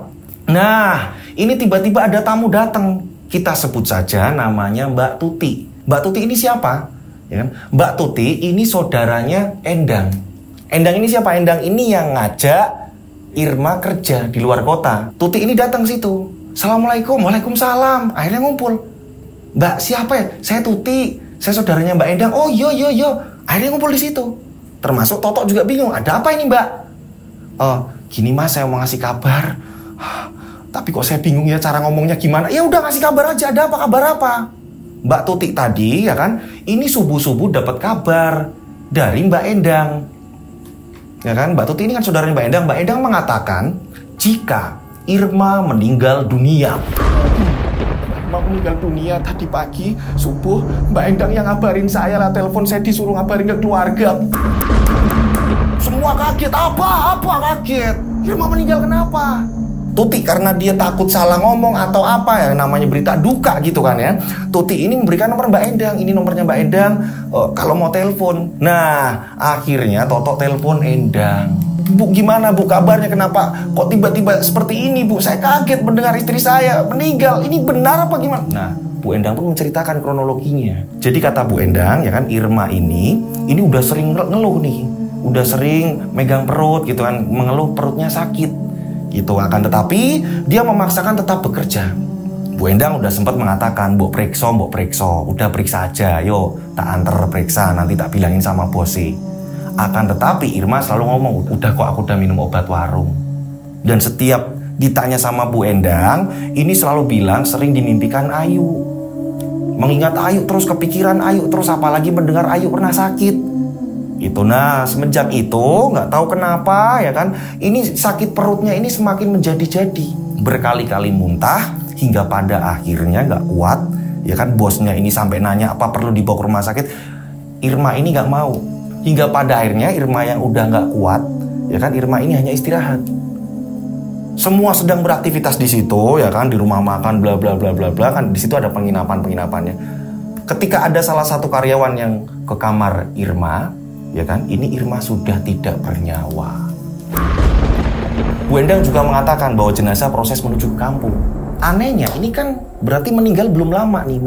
Nah, ini tiba-tiba ada tamu datang, kita sebut saja namanya Mbak Tuti. Mbak Tuti ini siapa? Ya kan? Mbak Tuti ini saudaranya Endang. Endang ini siapa? Endang ini yang ngajak Irma kerja di luar kota. Tuti ini datang situ. Assalamualaikum, waalaikumsalam. Akhirnya ngumpul. Mbak siapa ya? Saya Tuti. Saya saudaranya Mbak Endang. Oh yo. Akhirnya ngumpul di situ. Termasuk Totok juga bingung. Ada apa ini Mbak? Oh gini Mas, saya mau ngasih kabar. Tapi kok saya bingung ya cara ngomongnya gimana? Ya udah ngasih kabar aja. Ada apa, kabar apa? Mbak Tuti tadi ya kan. Ini subuh-subuh dapat kabar dari Mbak Endang. Ya kan, Mbak Tuti ini kan saudaranya Mbak Endang. Mbak Endang mengatakan jika Irma meninggal dunia. Irma meninggal dunia tadi pagi subuh. Mbak Endang yang ngabarin saya lah, telepon saya disuruh ngabarin ke keluarga. Semua kaget, apa kaget? Irma meninggal kenapa? Tuti karena dia takut salah ngomong atau apa ya, namanya berita duka gitu kan ya. Tuti ini memberikan nomor Mbak Endang, ini nomornya Mbak Endang, kalau mau telepon. Nah, akhirnya Totok telepon Endang. Bu, gimana Bu kabarnya, kenapa kok tiba-tiba seperti ini Bu? Saya kaget mendengar istri saya meninggal, ini benar apa gimana? Nah, Bu Endang pun menceritakan kronologinya. Jadi kata Bu Endang ya kan, Irma ini udah sering ngeluh nih. Udah sering megang perut gitu kan, mengeluh perutnya sakit. Gitu, akan tetapi dia memaksakan tetap bekerja. Bu Endang udah sempat mengatakan, Mbok periksa, udah periksa aja, yo tak anter periksa, nanti tak bilangin sama bosi. Akan tetapi Irma selalu ngomong, udah kok aku udah minum obat warung. Dan setiap ditanya sama Bu Endang, ini selalu bilang sering dimimpikan Ayu. Mengingat Ayu terus, kepikiran Ayu terus, apalagi mendengar Ayu pernah sakit. Itu, nah semenjak itu nggak tahu kenapa ya kan, ini sakit perutnya ini semakin menjadi-jadi, berkali-kali muntah hingga pada akhirnya nggak kuat ya kan, bosnya ini sampai nanya apa perlu dibawa ke rumah sakit. Irma ini nggak mau, hingga pada akhirnya Irma yang udah nggak kuat ya kan, Irma ini hanya istirahat. Semua sedang beraktivitas di situ ya kan, di rumah makan bla bla bla bla bla kan, di situ ada penginapannya. Ketika ada salah satu karyawan yang ke kamar Irma ya kan, ini Irma sudah tidak bernyawa. Bu Endang juga mengatakan bahwa jenazah proses menuju ke kampung. Anehnya ini kan berarti meninggal belum lama nih,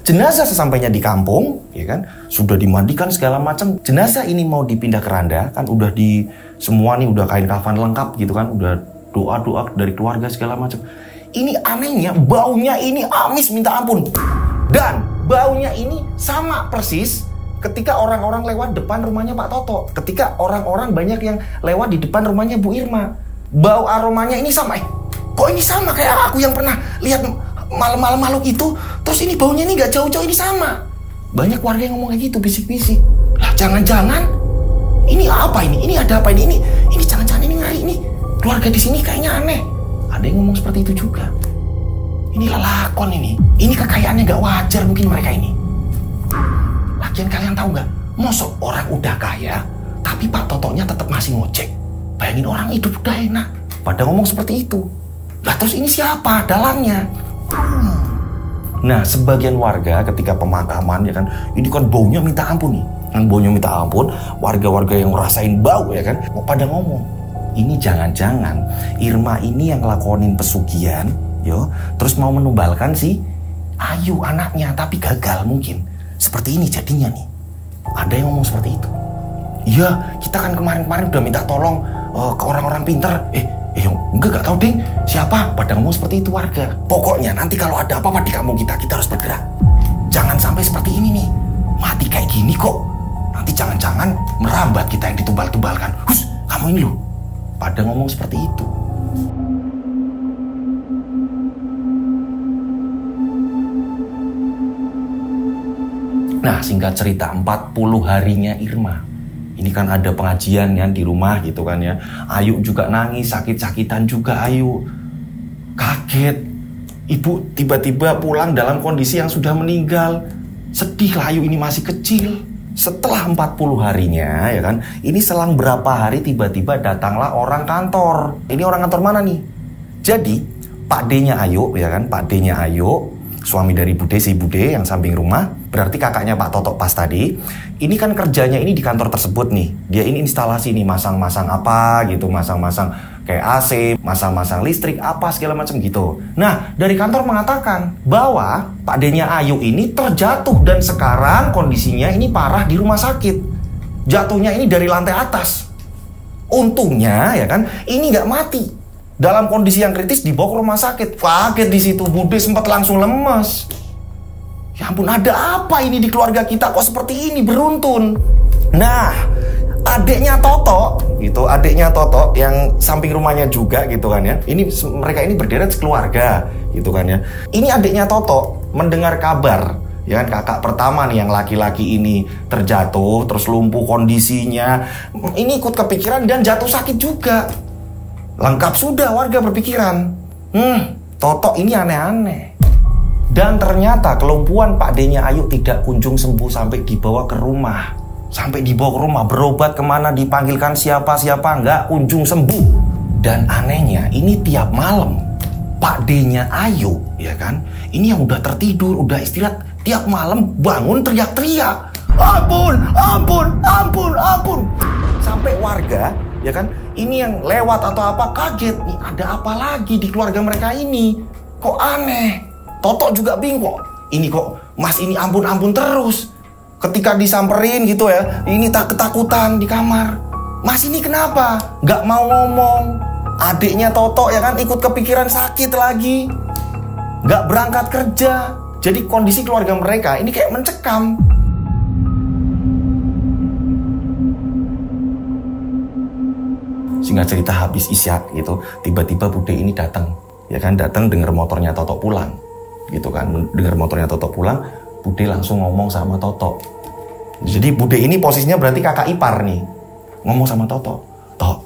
jenazah sesampainya di kampung ya kan, sudah dimandikan segala macam. Jenazah ini mau dipindah ke randa kan, udah di semua nih, udah kain kafan lengkap gitu kan, udah doa-doa dari keluarga segala macam. Ini anehnya baunya ini amis minta ampun. Dan baunya ini sama persis ketika orang-orang lewat depan rumahnya Pak Toto. Ketika orang-orang banyak yang lewat di depan rumahnya Bu Irma, bau aromanya ini sama. Kok ini sama kayak aku yang pernah lihat malam-malam makhluk itu. Terus ini baunya ini gak jauh-jauh, ini sama. Banyak warga yang ngomong kayak gitu, bisik-bisik. Lah jangan-jangan ini apa ini? Ini ada apa ini? Ini jangan-jangan ini ngeri ini. Keluarga di sini kayaknya aneh. Ada yang ngomong seperti itu juga. Ini lelakon ini. Ini kekayaannya gak wajar mungkin mereka ini. Lagian kalian tahu nggak, mosok orang udah kaya, tapi Pak Totonya tetap masih ngojek. Bayangin orang hidup udah enak, pada ngomong seperti itu. Lah terus ini siapa dalangnya? Nah, sebagian warga ketika pemakaman ya kan, ini kan baunya minta ampun nih. Kan baunya minta ampun, warga-warga yang ngerasain bau ya kan, pada ngomong, ini jangan-jangan Irma ini yang ngelakonin pesugihan, yo, terus mau menumbalkan si Ayu anaknya, tapi gagal mungkin. Seperti ini jadinya nih. Ada yang ngomong seperti itu. Iya, kita kan kemarin-kemarin udah minta tolong ke orang-orang pinter. Enggak tahu ding siapa. Pada ngomong seperti itu warga. Pokoknya nanti kalau ada apa-apa di kampung kita harus bergerak. Jangan sampai seperti ini nih. Mati kayak gini kok. Nanti jangan-jangan merambat kita yang ditumbal-tumbalkan. Hus, kamu ini loh. Pada ngomong seperti itu. Nah, singkat cerita 40 harinya Irma. Ini kan ada pengajian kan di rumah gitu kan ya. Ayu juga nangis, sakit-sakitan juga Ayu. Kaget. Ibu tiba-tiba pulang dalam kondisi yang sudah meninggal. Sedih lah Ayu ini masih kecil. Setelah 40 harinya ya kan, ini selang berapa hari tiba-tiba datanglah orang kantor. Ini orang kantor mana nih? Jadi Pak D-nya Ayu ya kan, Pak D-nya Ayu, suami dari Bude, si Bude yang samping rumah, berarti kakaknya Pak Toto pas tadi. Ini kan kerjanya ini di kantor tersebut nih. Dia ini instalasi nih, masang-masang apa gitu, masang-masang kayak AC, masang-masang listrik, apa segala macam gitu. Nah, dari kantor mengatakan bahwa Pak D-nya Ayu ini terjatuh dan sekarang kondisinya ini parah di rumah sakit. Jatuhnya ini dari lantai atas. Untungnya ya kan, ini nggak mati. Dalam kondisi yang kritis dibawa ke rumah sakit. Kaget di situ, Bude sempat langsung lemes. Ya ampun, ada apa ini di keluarga kita kok seperti ini, beruntun. Nah, adiknya Toto, gitu, adiknya Toto yang samping rumahnya juga gitu kan ya. Ini mereka ini berderet sekeluarga, gitu kan ya. Ini adiknya Toto mendengar kabar, ya kan, kakak pertama nih yang laki-laki ini terjatuh, terus lumpuh kondisinya. Ini ikut kepikiran dan jatuh sakit juga. Lengkap sudah warga berpikiran, Toto ini aneh-aneh. Dan ternyata kelumpuhan Pak D-nya Ayu tidak kunjung sembuh sampai dibawa ke rumah. Sampai dibawa ke rumah, berobat kemana, dipanggilkan siapa-siapa, nggak kunjung sembuh. Dan anehnya, ini tiap malam Pak D-nya Ayu, ya kan, ini yang udah tertidur, udah istirahat, tiap malam bangun teriak-teriak. Ampun, ampun, ampun, ampun. Sampai warga, ya kan, ini yang lewat atau apa kaget, nih ada apa lagi di keluarga mereka ini? Kok aneh? Toto juga bingung, ini kok Mas ini ampun-ampun terus. Ketika disamperin gitu ya, ini tak ketakutan di kamar. Mas ini kenapa? Gak mau ngomong. Adiknya Toto ya kan ikut kepikiran sakit lagi. Gak berangkat kerja. Jadi kondisi keluarga mereka ini kayak mencekam. Singkat cerita habis isya gitu, tiba-tiba Bude ini datang. Ya kan, datang dengar motornya Toto pulang. Gitu kan, dengar motornya Toto pulang, Bude langsung ngomong sama Toto. Jadi Bude ini posisinya berarti kakak ipar nih. Ngomong sama Toto, Tok,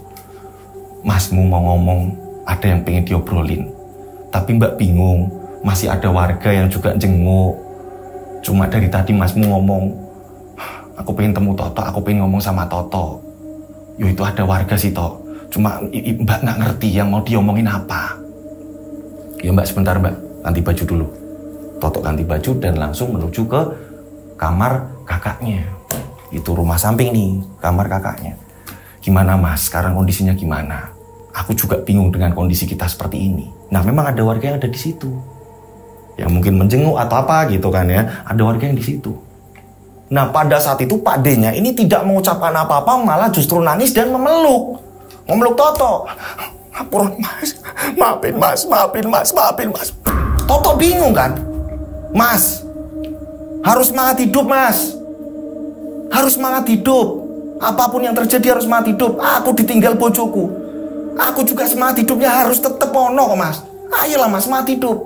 Masmu mau ngomong, ada yang pengen diobrolin. Tapi Mbak bingung, masih ada warga yang juga jenguk. Cuma dari tadi Masmu ngomong, aku pengen temu Toto, aku pengen ngomong sama Toto. Yo itu ada warga sih Tok, cuma Mbak nggak ngerti yang mau diomongin apa. Ya Mbak sebentar Mbak, ganti baju dulu. Toto ganti baju dan langsung menuju ke kamar kakaknya. Itu rumah samping nih, kamar kakaknya. Gimana Mas, sekarang kondisinya gimana? Aku juga bingung dengan kondisi kita seperti ini. Nah memang ada warga yang ada di situ, yang mungkin menjenguk atau apa gitu kan ya. Ada warga yang di situ. Nah pada saat itu Pak D-nya ini tidak mengucapkan apa-apa, malah justru nangis dan memeluk Toto. Ampun Mas, maafin Mas, maafin Mas, maafin Mas. Toto bingung kan? Mas, harus semangat hidup Mas. Harus semangat hidup. Apapun yang terjadi harus semangat hidup. Aku ditinggal bojoku, aku juga semangat hidupnya harus tetap ono Mas. Ayolah Mas, semangat hidup.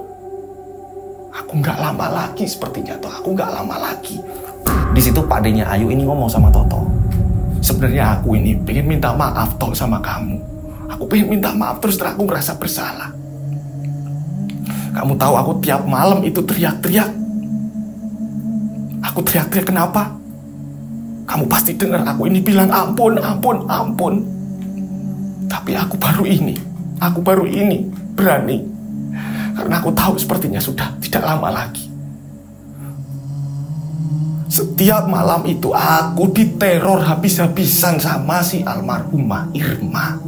Aku nggak lama lagi sepertinya Toh. Aku nggak lama lagi. Di situ Pak D-nya Ayu ini ngomong sama Toto. Sebenarnya aku ini pengen minta maaf Toh sama kamu. Aku pengen minta maaf, terus terang aku ngerasa bersalah. Kamu tahu aku tiap malam itu teriak-teriak. Aku teriak-teriak kenapa? Kamu pasti dengar aku ini bilang ampun, ampun, ampun. Tapi aku baru ini berani. Karena aku tahu sepertinya sudah tidak lama lagi. Setiap malam itu aku diteror habis-habisan sama si almarhumah Irma.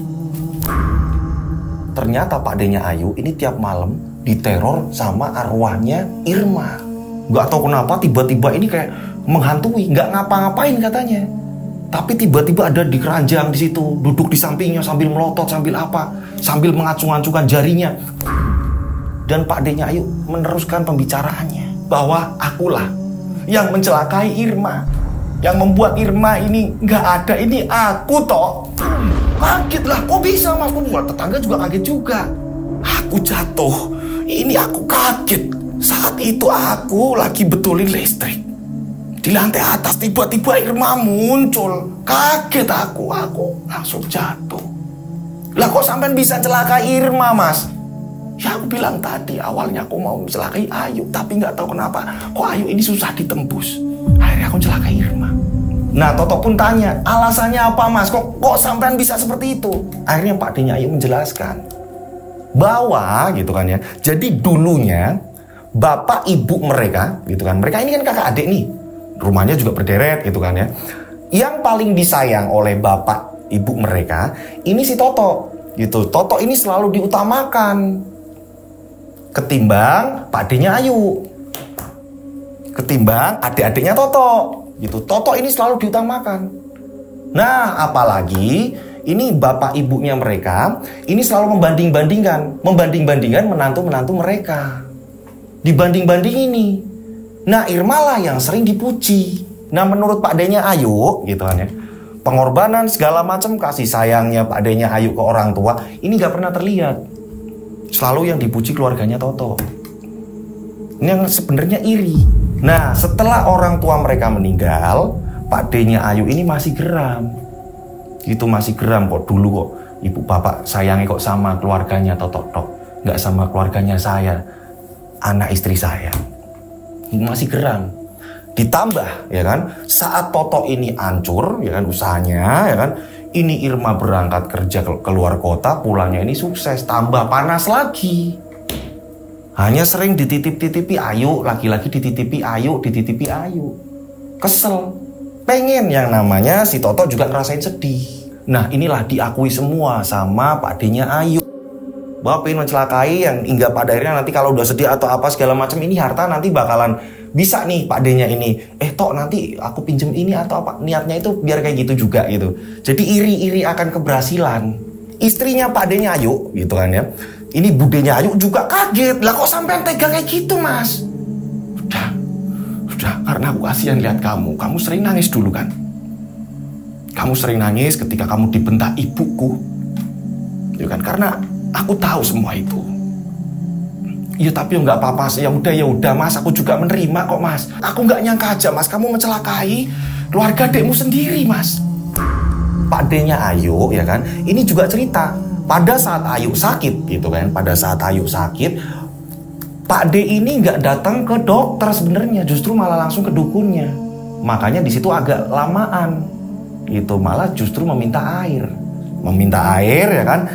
ternyata Pak D-nya Ayu ini tiap malam diteror sama arwahnya Irma. Nggak tahu kenapa tiba-tiba ini kayak menghantui, nggak ngapa-ngapain katanya. Tapi tiba-tiba ada di keranjang di situ, duduk di sampingnya sambil melotot, sambil apa, sambil mengacung-acungkan jarinya. Dan Pak D-nya Ayu meneruskan pembicaraannya bahwa akulah yang mencelakai Irma, yang membuat Irma ini nggak ada, ini aku toh. Kaget lah, kok bisa mas? Buat tetangga juga kaget juga. Aku jatuh, ini aku kaget. Saat itu aku lagi betulin listrik. Di lantai atas tiba-tiba Irma muncul. Kaget aku langsung jatuh. Lah kok sampean bisa celakai Irma mas? Ya aku bilang tadi awalnya aku mau mencelakai Ayu, tapi nggak tahu kenapa kok Ayu ini susah ditembus. Akhirnya aku celakai Irma. Nah Toto pun tanya, alasannya apa mas? Kok sampean bisa seperti itu? Akhirnya Pak D-nya Ayu menjelaskan bahwa gitu kan ya. Jadi dulunya bapak ibu mereka gitu kan, mereka ini kan kakak adik nih, rumahnya juga berderet gitu kan ya. Yang paling disayang oleh bapak ibu mereka ini si Toto gitu. Toto ini selalu diutamakan ketimbang Pak D-nya Ayu, ketimbang adik-adiknya Toto gitu. Toto ini selalu diutamakan. Nah apalagi ini bapak ibunya mereka ini selalu membanding-bandingkan menantu-menantu mereka, dibanding-banding ini. Nah Irma lah yang sering dipuji. Nah menurut Pak D-nya Ayu gitu kan ya, pengorbanan segala macam kasih sayangnya Pak D-nya Ayu ke orang tua ini gak pernah terlihat. Selalu yang dipuji keluarganya Toto. Ini yang sebenarnya iri. Nah setelah orang tua mereka meninggal, Pak D-nya Ayu ini masih geram. Itu masih geram kok, dulu kok ibu bapak sayangnya kok sama keluarganya Toto tok, nggak sama keluarganya saya, anak istri saya. Masih geram. Ditambah ya kan, saat Toto ini hancur ya kan usahanya ya kan, ini Irma berangkat kerja ke luar kota, pulangnya ini sukses, tambah panas lagi. Hanya sering dititip-titipi Ayu, lagi-lagi dititipi Ayu. Kesel. Pengen yang namanya si Toto juga ngerasain sedih. Nah inilah diakui semua sama Pak D-nya Ayu. Bahwa pengen mencelakai yang hingga pada akhirnya nanti kalau udah sedih atau apa segala macam ini harta nanti bakalan bisa nih Pak D-nya ini. Tok nanti aku pinjem ini atau apa. Niatnya itu biar kayak gitu juga gitu. Jadi iri-iri akan keberhasilan. Istrinya Pak D-nya Ayu gitu kan ya. Ini budenya Ayu juga kaget. Lah kok sampean tega kayak gitu mas? Udah karena aku kasihan lihat kamu. Kamu sering nangis dulu kan? Kamu sering nangis ketika kamu dibentak ibuku. Ya kan? Karena aku tahu semua itu. Ya tapi nggak apa-apa. Ya udah mas. Aku juga menerima kok mas. Aku nggak nyangka aja mas. Kamu mencelakai keluarga adekmu sendiri mas. Pak D-nya Ayu ya kan. Ini juga cerita. Pada saat Ayu sakit gitu kan, pada saat Ayu sakit, Pak D ini nggak datang ke dokter sebenarnya, justru malah langsung ke dukunnya. Makanya di situ agak lamaan, gitu malah justru meminta air ya kan,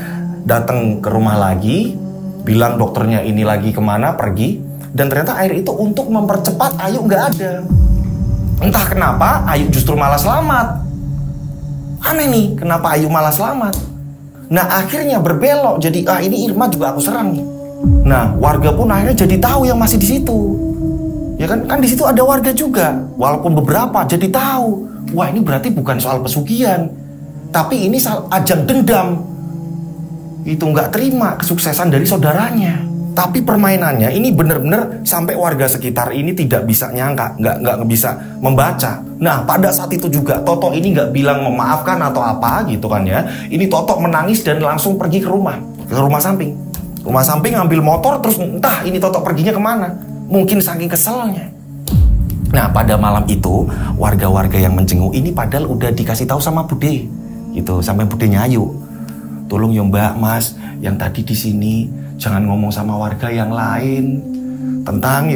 datang ke rumah lagi, bilang dokternya ini lagi kemana pergi, dan ternyata air itu untuk mempercepat Ayu nggak ada. Entah kenapa Ayu justru malah selamat. Aneh nih, kenapa Ayu malah selamat? Nah akhirnya berbelok jadi ini Irma juga aku serang nih. Nah warga pun akhirnya jadi tahu yang masih di situ. Ya kan di situ ada warga juga. Walaupun beberapa jadi tahu. Wah ini berarti bukan soal pesugihan, tapi ini soal ajang dendam. Itu nggak terima kesuksesan dari saudaranya. Tapi permainannya ini benar-benar sampai warga sekitar ini tidak bisa nyangka, nggak bisa membaca. Nah pada saat itu juga Toto ini nggak bilang memaafkan atau apa gitu kan ya. Ini Toto menangis dan langsung pergi ke rumah samping. Rumah samping ngambil motor terus entah ini Toto perginya kemana. Mungkin saking keselnya. Nah pada malam itu warga-warga yang menjenguk ini padahal udah dikasih tahu sama Bude gitu, sampai Budenya Ayu. Tolong ya Mbak, Mas, yang tadi di sini jangan ngomong sama warga yang lain tentang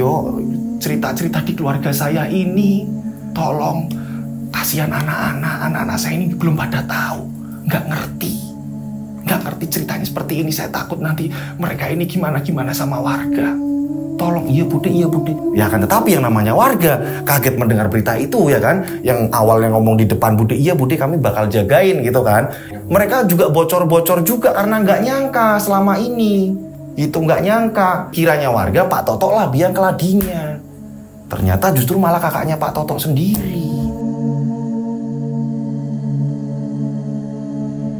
cerita-cerita di keluarga saya ini. Tolong, kasihan anak-anak saya ini belum pada tahu, nggak ngerti ceritanya seperti ini. Saya takut nanti mereka ini gimana sama warga. Tolong, iya bude, iya bude. Ya kan, tetapi yang namanya warga kaget mendengar berita itu ya kan. Yang awalnya ngomong di depan bude, iya bude kami bakal jagain gitu kan. Mereka juga bocor-bocor juga karena nggak nyangka selama ini. Itu nggak nyangka. Kiranya warga Pak Toto lah biang keladinya. Ternyata justru malah kakaknya Pak Toto sendiri.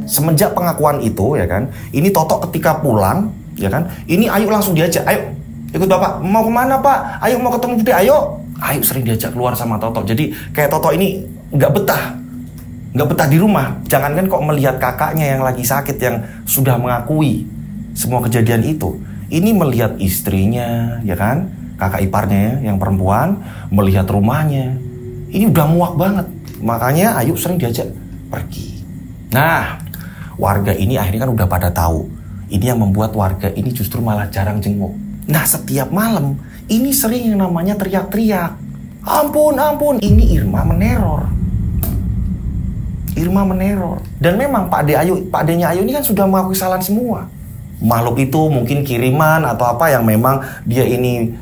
Semenjak pengakuan itu ya kan, ini Toto ketika pulang ya kan, ini Ayu langsung diajak, ayo ikut bapak, mau kemana pak? Ayo mau ketemu bude, ayo. Ayu sering diajak keluar sama Toto. Jadi kayak Toto ini nggak betah di rumah. Jangankan kok melihat kakaknya yang lagi sakit, yang sudah mengakui semua kejadian itu. Ini melihat istrinya, ya kan, kakak iparnya yang perempuan, melihat rumahnya. Ini udah muak banget. Makanya Ayu sering diajak pergi. Nah, warga ini akhirnya kan udah pada tahu. Ini yang membuat warga ini justru malah jarang jenguk. Nah, setiap malam ini sering yang namanya teriak-teriak. Ampun, ampun, ini Irma meneror. Irma meneror. Dan memang Pak D-nya Ayu ini kan sudah mengakui kesalahan semua. Makhluk itu mungkin kiriman atau apa yang memang dia ini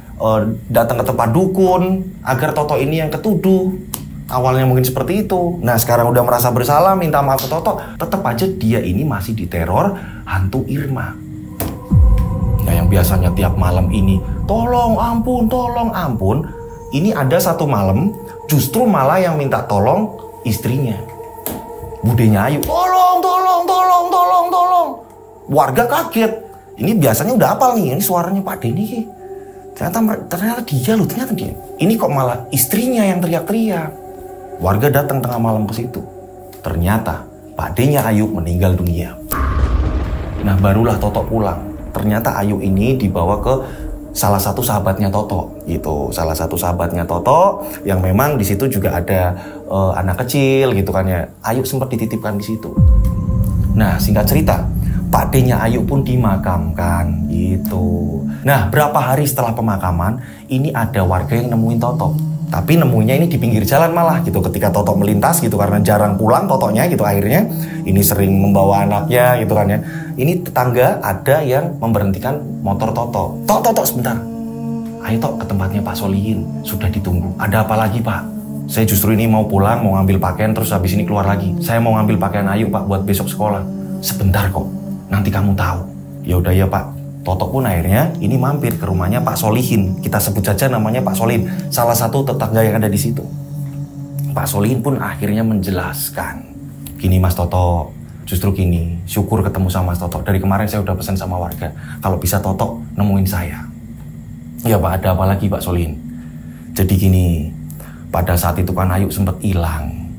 datang ke tempat dukun agar Toto ini yang ketuduh. Awalnya mungkin seperti itu. Nah, sekarang udah merasa bersalah, minta maaf ke Toto. Tetap aja dia ini masih diteror hantu Irma. Nah, yang biasanya tiap malam ini, tolong ampun, tolong ampun. Ini ada satu malam, justru malah yang minta tolong istrinya. Budenya Ayu, tolong, tolong, tolong, tolong, tolong. Warga kaget. Ini biasanya udah hafal nih, ini suaranya Pak D nih. Ternyata dia loh, ternyata dia. Ini kok malah istrinya yang teriak-teriak. Warga datang tengah malam ke situ. Ternyata Pak D-nya Ayu meninggal dunia. Nah, barulah Toto pulang. Ternyata Ayu ini dibawa ke salah satu sahabatnya Toto. Gitu, salah satu sahabatnya Toto yang memang di situ juga ada anak kecil gitu kan ya. Ayu sempat dititipkan di situ. Nah, singkat cerita, Pak D-nya Ayu pun dimakamkan gitu. Nah, berapa hari setelah pemakaman, ini ada warga yang nemuin Toto. Tapi nemunya ini di pinggir jalan malah gitu. Ketika Toto melintas gitu, karena jarang pulang Totonya gitu akhirnya. Ini sering membawa anaknya gitu kan ya. Ini tetangga ada yang memberhentikan motor Toto. Tok, sebentar. Ayo Tok ke tempatnya Pak Solihin. Sudah ditunggu. Ada apa lagi Pak? Saya justru ini mau pulang, mau ngambil pakaian terus habis ini keluar lagi. Saya mau ngambil pakaian Ayu Pak buat besok sekolah. Sebentar kok. Nanti kamu tahu. Ya udah ya Pak. Toto pun akhirnya ini mampir ke rumahnya Pak Solihin. Kita sebut saja namanya Pak Solihin. Salah satu tetangga yang ada di situ. Pak Solihin pun akhirnya menjelaskan. Gini Mas Toto, justru gini, syukur ketemu sama Mas Toto. Dari kemarin saya udah pesan sama warga. Kalau bisa Toto nemuin saya. Ya Pak, ada apa lagi Pak Solihin? Jadi gini, pada saat itu kan Ayu sempat hilang.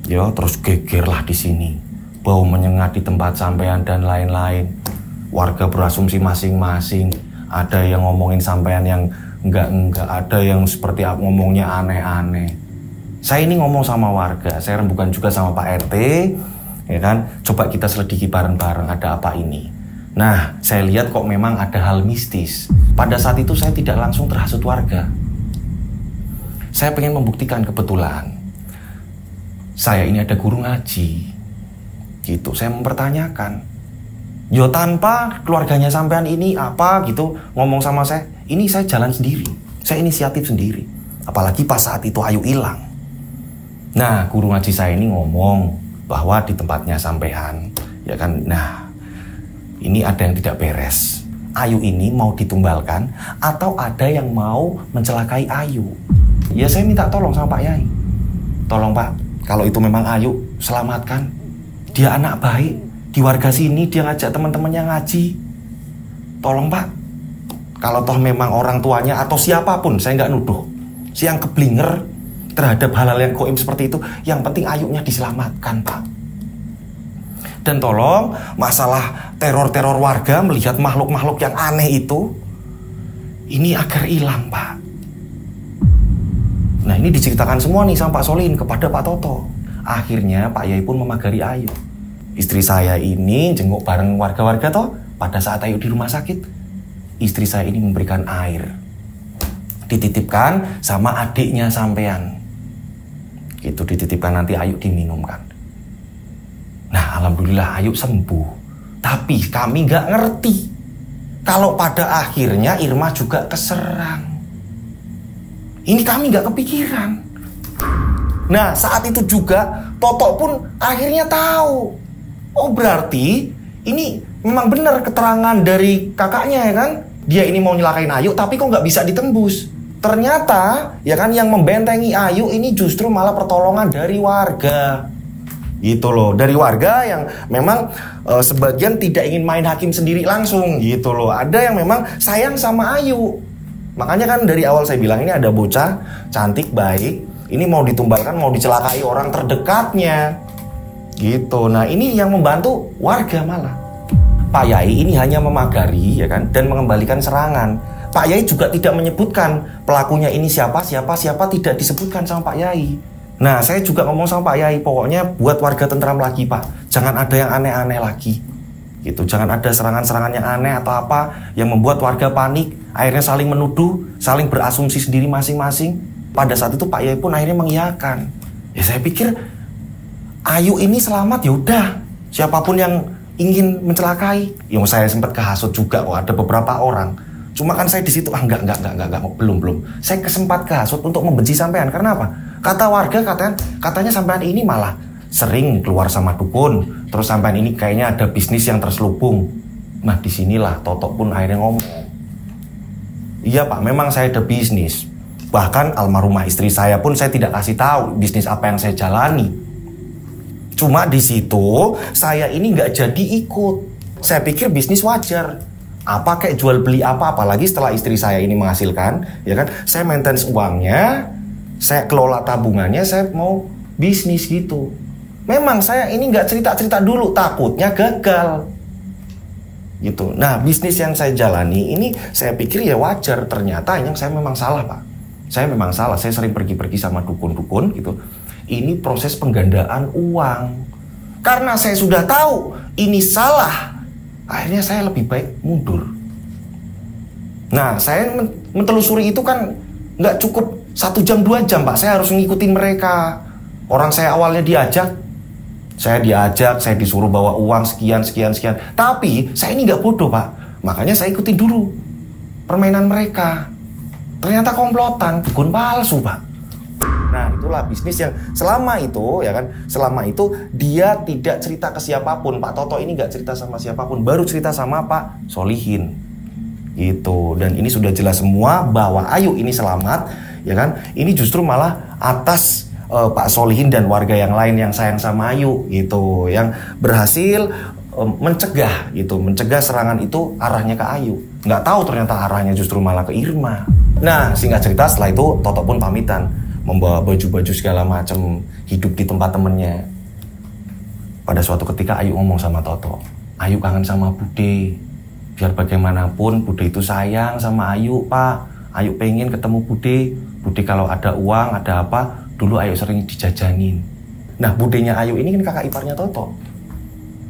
Ya, terus gegerlah di sini. Bau menyengat di tempat sampean dan lain-lain. Warga berasumsi masing-masing. Ada yang ngomongin sampean yang enggak, ada yang seperti ngomongnya aneh-aneh. Saya ini ngomong sama warga, saya rembukan juga sama Pak RT, ya kan? Coba kita selidiki bareng-bareng ada apa ini. Nah, saya lihat kok memang ada hal mistis. Pada saat itu saya tidak langsung terhasut warga. Saya pengen membuktikan kebetulan. Saya ini ada guru ngaji. Gitu, saya mempertanyakan. Yo tanpa keluarganya sampean ini apa gitu ngomong sama saya, ini saya jalan sendiri, saya inisiatif sendiri. Apalagi pas saat itu Ayu hilang. Nah, guru ngaji saya ini ngomong bahwa di tempatnya sampean, ya kan. Nah, ini ada yang tidak beres. Ayu ini mau ditumbalkan atau ada yang mau mencelakai Ayu. Ya saya minta tolong sama Pak Yai. Tolong Pak, kalau itu memang Ayu, selamatkan. Dia anak baik. Di warga sini dia ngajak teman-temannya ngaji. Tolong Pak, kalau toh memang orang tuanya atau siapapun, saya nggak nuduh, yang keblinger terhadap hal-hal yang goib seperti itu, yang penting Ayunya diselamatkan Pak. Dan tolong masalah teror-teror warga melihat makhluk-makhluk yang aneh itu, ini agar hilang Pak. Nah, ini diceritakan semua nih sama Pak Solihin kepada Pak Toto. Akhirnya Pak Yai pun memagari Ayu. Istri saya ini jenguk bareng warga-warga toh. Pada saat Ayu di rumah sakit, istri saya ini memberikan air. Dititipkan sama adiknya sampean. Gitu, dititipkan nanti Ayu diminumkan. Nah, alhamdulillah Ayu sembuh. Tapi kami nggak ngerti kalau pada akhirnya Irma juga keserang. Ini kami nggak kepikiran. Nah, saat itu juga Toto pun akhirnya tahu. Oh, berarti ini memang benar keterangan dari kakaknya ya kan? Dia ini mau nyelakain Ayu tapi kok nggak bisa ditembus. Ternyata ya kan yang membentengi Ayu ini justru malah pertolongan dari warga. Gitu loh, dari warga yang memang sebagian tidak ingin main hakim sendiri langsung gitu loh. Ada yang memang sayang sama Ayu. Makanya kan dari awal saya bilang ini ada bocah cantik baik, ini mau ditumbalkan, mau dicelakai orang terdekatnya gitu. Nah ini yang membantu warga malah. Pak Yai ini hanya memagari ya kan, dan mengembalikan serangan. Pak Yai juga tidak menyebutkan pelakunya ini siapa tidak disebutkan sama Pak Yai. Nah, saya juga ngomong sama Pak Yai, pokoknya buat warga tentram lagi, Pak. Jangan ada yang aneh-aneh lagi. Gitu, jangan ada serangan-serangan yang aneh atau apa yang membuat warga panik, akhirnya saling menuduh, saling berasumsi sendiri masing-masing. Pada saat itu Pak Yai pun akhirnya mengiyakan. Ya saya pikir Ayu ini selamat, ya udah. Siapapun yang ingin mencelakai, yang saya sempat kehasut juga kok ada beberapa orang. Cuma kan saya di situ enggak, belum. Saya kesempat kehasut untuk membenci sampean. Karena apa? Kata warga katanya sampean ini malah sering keluar sama dukun. Terus sampean ini kayaknya ada bisnis yang terselubung. Nah disinilah Toto pun akhirnya ngomong. Iya Pak, memang saya ada bisnis. Bahkan almarhumah istri saya pun saya tidak kasih tahu bisnis apa yang saya jalani. Cuma di situ saya ini nggak jadi ikut. Saya pikir bisnis wajar. Apa kayak jual beli apa, apalagi setelah istri saya ini menghasilkan, ya kan? Saya maintenance uangnya, saya kelola tabungannya, saya mau bisnis gitu. Memang saya ini nggak cerita-cerita dulu, takutnya gagal. Gitu. Nah, bisnis yang saya jalani ini saya pikir ya wajar. Ternyata yang saya memang salah, Pak. Saya memang salah. Saya sering pergi-pergi sama dukun-dukun gitu. Ini proses penggandaan uang. Karena saya sudah tahu ini salah, akhirnya saya lebih baik mundur. Nah, saya mentelusuri itu kan nggak cukup 1 jam 2 jam, Pak. Saya harus ngikutin mereka. Orang saya awalnya diajak, saya disuruh bawa uang sekian. Tapi saya ini nggak bodoh, Pak. Makanya saya ikutin dulu permainan mereka. Ternyata komplotan, dukun palsu, Pak. Nah, itulah bisnis yang selama itu ya kan, selama itu dia tidak cerita ke siapapun. Pak Toto ini nggak cerita sama siapapun, baru cerita sama Pak Solihin gitu. Dan ini sudah jelas semua bahwa Ayu ini selamat ya kan. Ini justru malah atas Pak Solihin dan warga yang lain yang sayang sama Ayu gitu, yang berhasil mencegah gitu, mencegah serangan itu arahnya ke Ayu. Nggak tahu ternyata arahnya justru malah ke Irma. Nah, singkat cerita setelah itu Toto pun pamitan, membawa baju-baju segala macam, hidup di tempat temennya. Pada suatu ketika Ayu ngomong sama Toto, Ayu kangen sama Bude. Biar bagaimanapun Bude itu sayang sama Ayu, Pak. Ayu pengen ketemu Bude. Bude kalau ada uang, ada apa, dulu Ayu sering dijajanin. Nah, budenya Ayu ini kan kakak iparnya Toto.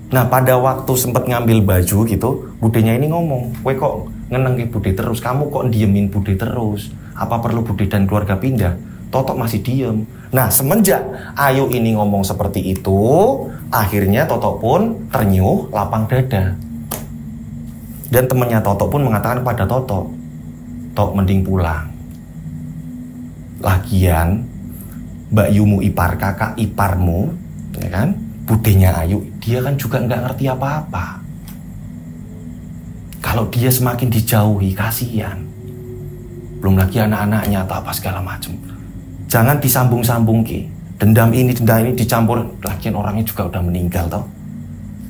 Nah, pada waktu sempat ngambil baju gitu, budenya ini ngomong, "Kowe kok ngenengi Bude terus? Kamu kok diemin Bude terus? Apa perlu Bude dan keluarga pindah?" Toto masih diem. Nah, semenjak Ayu ini ngomong seperti itu, akhirnya Toto pun ternyuh lapang dada. Dan temannya Toto pun mengatakan kepada Toto, "Tok, mending pulang. Lagian Mbak Yumu ipar, kakak iparmu, ya kan, budenya Ayu, dia kan juga nggak ngerti apa-apa. Kalau dia semakin dijauhi, kasihan. Belum lagi anak-anaknya atau apa segala macam. Jangan disambung-sambung ke. Dendam ini dicampur, lagian orangnya juga udah meninggal toh.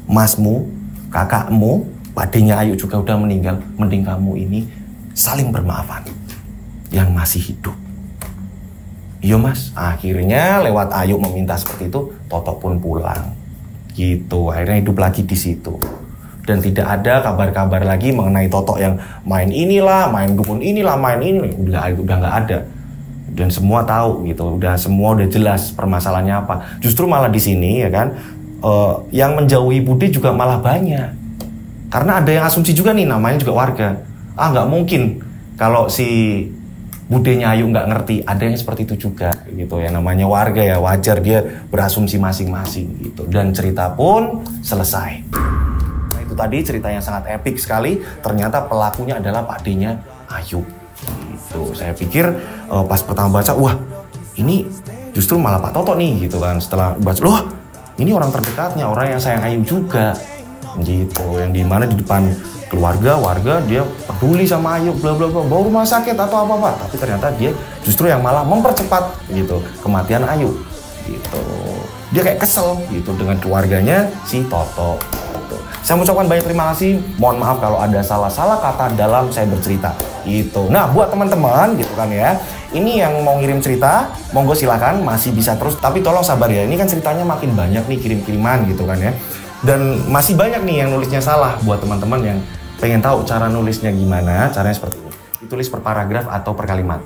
Masmu, kakakmu, adiknya Ayu juga udah meninggal. Mending kamu ini saling bermaafan yang masih hidup." Iya Mas, akhirnya lewat Ayu meminta seperti itu, Toto pun pulang. Gitu, akhirnya hidup lagi di situ. Dan tidak ada kabar-kabar lagi mengenai Toto yang main inilah, main dukun inilah, main ini. Udah nggak ada. Dan semua tahu gitu, semua udah jelas permasalahannya apa. Justru malah di sini ya kan, yang menjauhi Bude juga malah banyak. Karena ada yang asumsi juga nih, namanya juga warga. Nggak mungkin kalau si Budenya Ayu nggak ngerti, ada yang seperti itu juga gitu ya, namanya warga ya, wajar dia berasumsi masing-masing gitu. Dan cerita pun selesai. Nah itu tadi cerita yang sangat epik sekali. Ternyata pelakunya adalah Pak D-nya Ayu. Gitu. Saya pikir pas pertama baca, wah ini justru malah Pak Toto nih gitu kan. Setelah baca, loh ini orang terdekatnya, orang yang sayang Ayu juga. Gitu, yang dimana di depan keluarga, warga dia peduli sama Ayu, bla bla bla, bawa rumah sakit atau apa-apa. Tapi ternyata dia justru yang malah mempercepat gitu kematian Ayu. Gitu. Dia kayak kesel gitu dengan keluarganya si Toto. Gitu. Saya mengucapkan banyak terima kasih. Mohon maaf kalau ada salah-salah kata dalam saya bercerita. Gitu. Nah, buat teman-teman gitu kan ya. Ini yang mau ngirim cerita, monggo silakan, masih bisa terus. Tapi tolong sabar ya. Ini kan ceritanya makin banyak nih kirim-kiriman gitu kan ya. Dan masih banyak nih yang nulisnya salah buat teman-teman yang pengen tahu cara nulisnya gimana. Caranya seperti ini. Ditulis per paragraf atau per kalimat.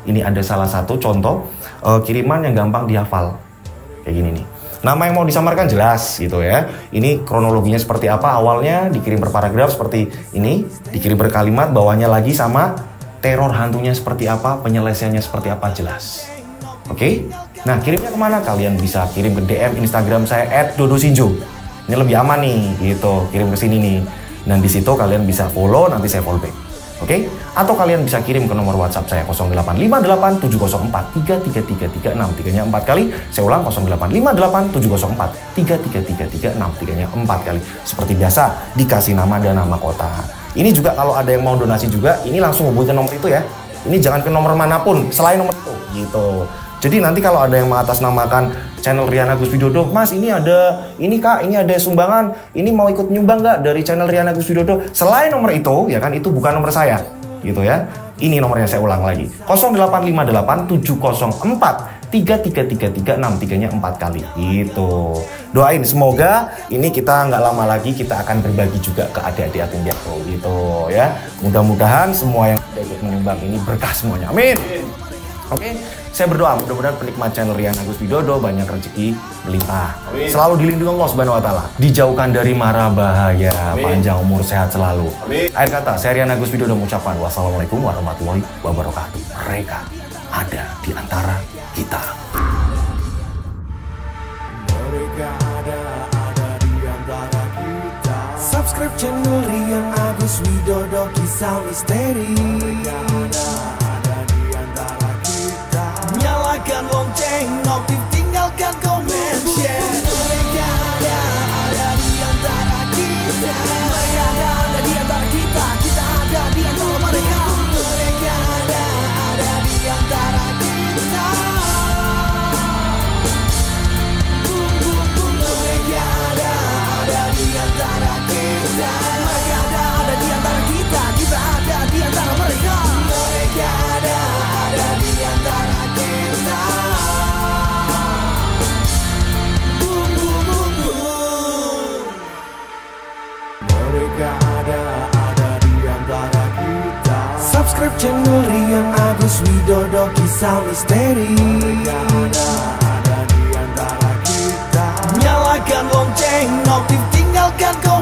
Ini ada salah satu contoh kiriman yang gampang dihafal. Kayak gini nih. Nama yang mau disamarkan jelas gitu ya. Ini kronologinya seperti apa, awalnya dikirim per paragraf seperti ini, dikirim per kalimat, bawahnya lagi sama teror hantunya seperti apa, penyelesaiannya seperti apa, jelas. Oke? Nah, kirimnya kemana? Kalian bisa kirim ke DM Instagram saya @dodosinjo. Ini lebih aman nih gitu, kirim ke sini nih. Dan di situ kalian bisa follow, nanti saya follow back. Oke? Atau kalian bisa kirim ke nomor WhatsApp saya 085870433336, 3-nya 4 kali. Saya ulang 085870433336, 3-nya 4 kali. Seperti biasa dikasih nama dan nama kota. Ini juga kalau ada yang mau donasi juga, ini langsung hubungi ke nomor itu ya. Ini jangan ke nomor manapun selain nomor itu gitu. Jadi nanti kalau ada yang mengatasnamakan channel Rian Agus Widodo, Mas ini ada, ini Kak, ini ada sumbangan, ini mau ikut nyumbang nggak dari channel Rian Agus Widodo? Selain nomor itu, ya kan itu bukan nomor saya, gitu ya. Ini nomornya saya ulang lagi, 085870433336, 3-nya 4 kali, gitu. Doain semoga ini kita nggak lama lagi kita akan berbagi juga ke adik-adik yatim piatu, gitu ya. Mudah-mudahan semua yang ikut menyumbang ini berkah semuanya, amin. Oke, saya berdoa mudah-mudahan penikmat channel Rian Agus Widodo banyak rezeki melimpah. Selalu dilindungi Allah Subhanahu wa taala, dijauhkan dari mara bahaya, panjang umur sehat selalu. Akhir kata, saya Rian Agus Widodo mengucapkan wassalamualaikum warahmatullahi wabarakatuh. Mereka ada di antara kita. Mereka ada di antara kita. Subscribe channel Rian Agus Widodo, kisah misteri. Nyalakan lonceng, notif, tinggalkan komen, share. Mereka ada di antara kita. Mereka ada di antara kita. Kita ada di antara mereka. Mereka ada di antara kita. Mereka ada di antara kita. Mereka ada di antara kita. Kita ada di antara mereka. Mereka ada di antara kita. Mereka ada di antara kita. Subscribe channel Rian Agus Widodo, kisah misteri. Mereka ada di antara kita. Nyalakan lonceng, notif, tinggalkan komen.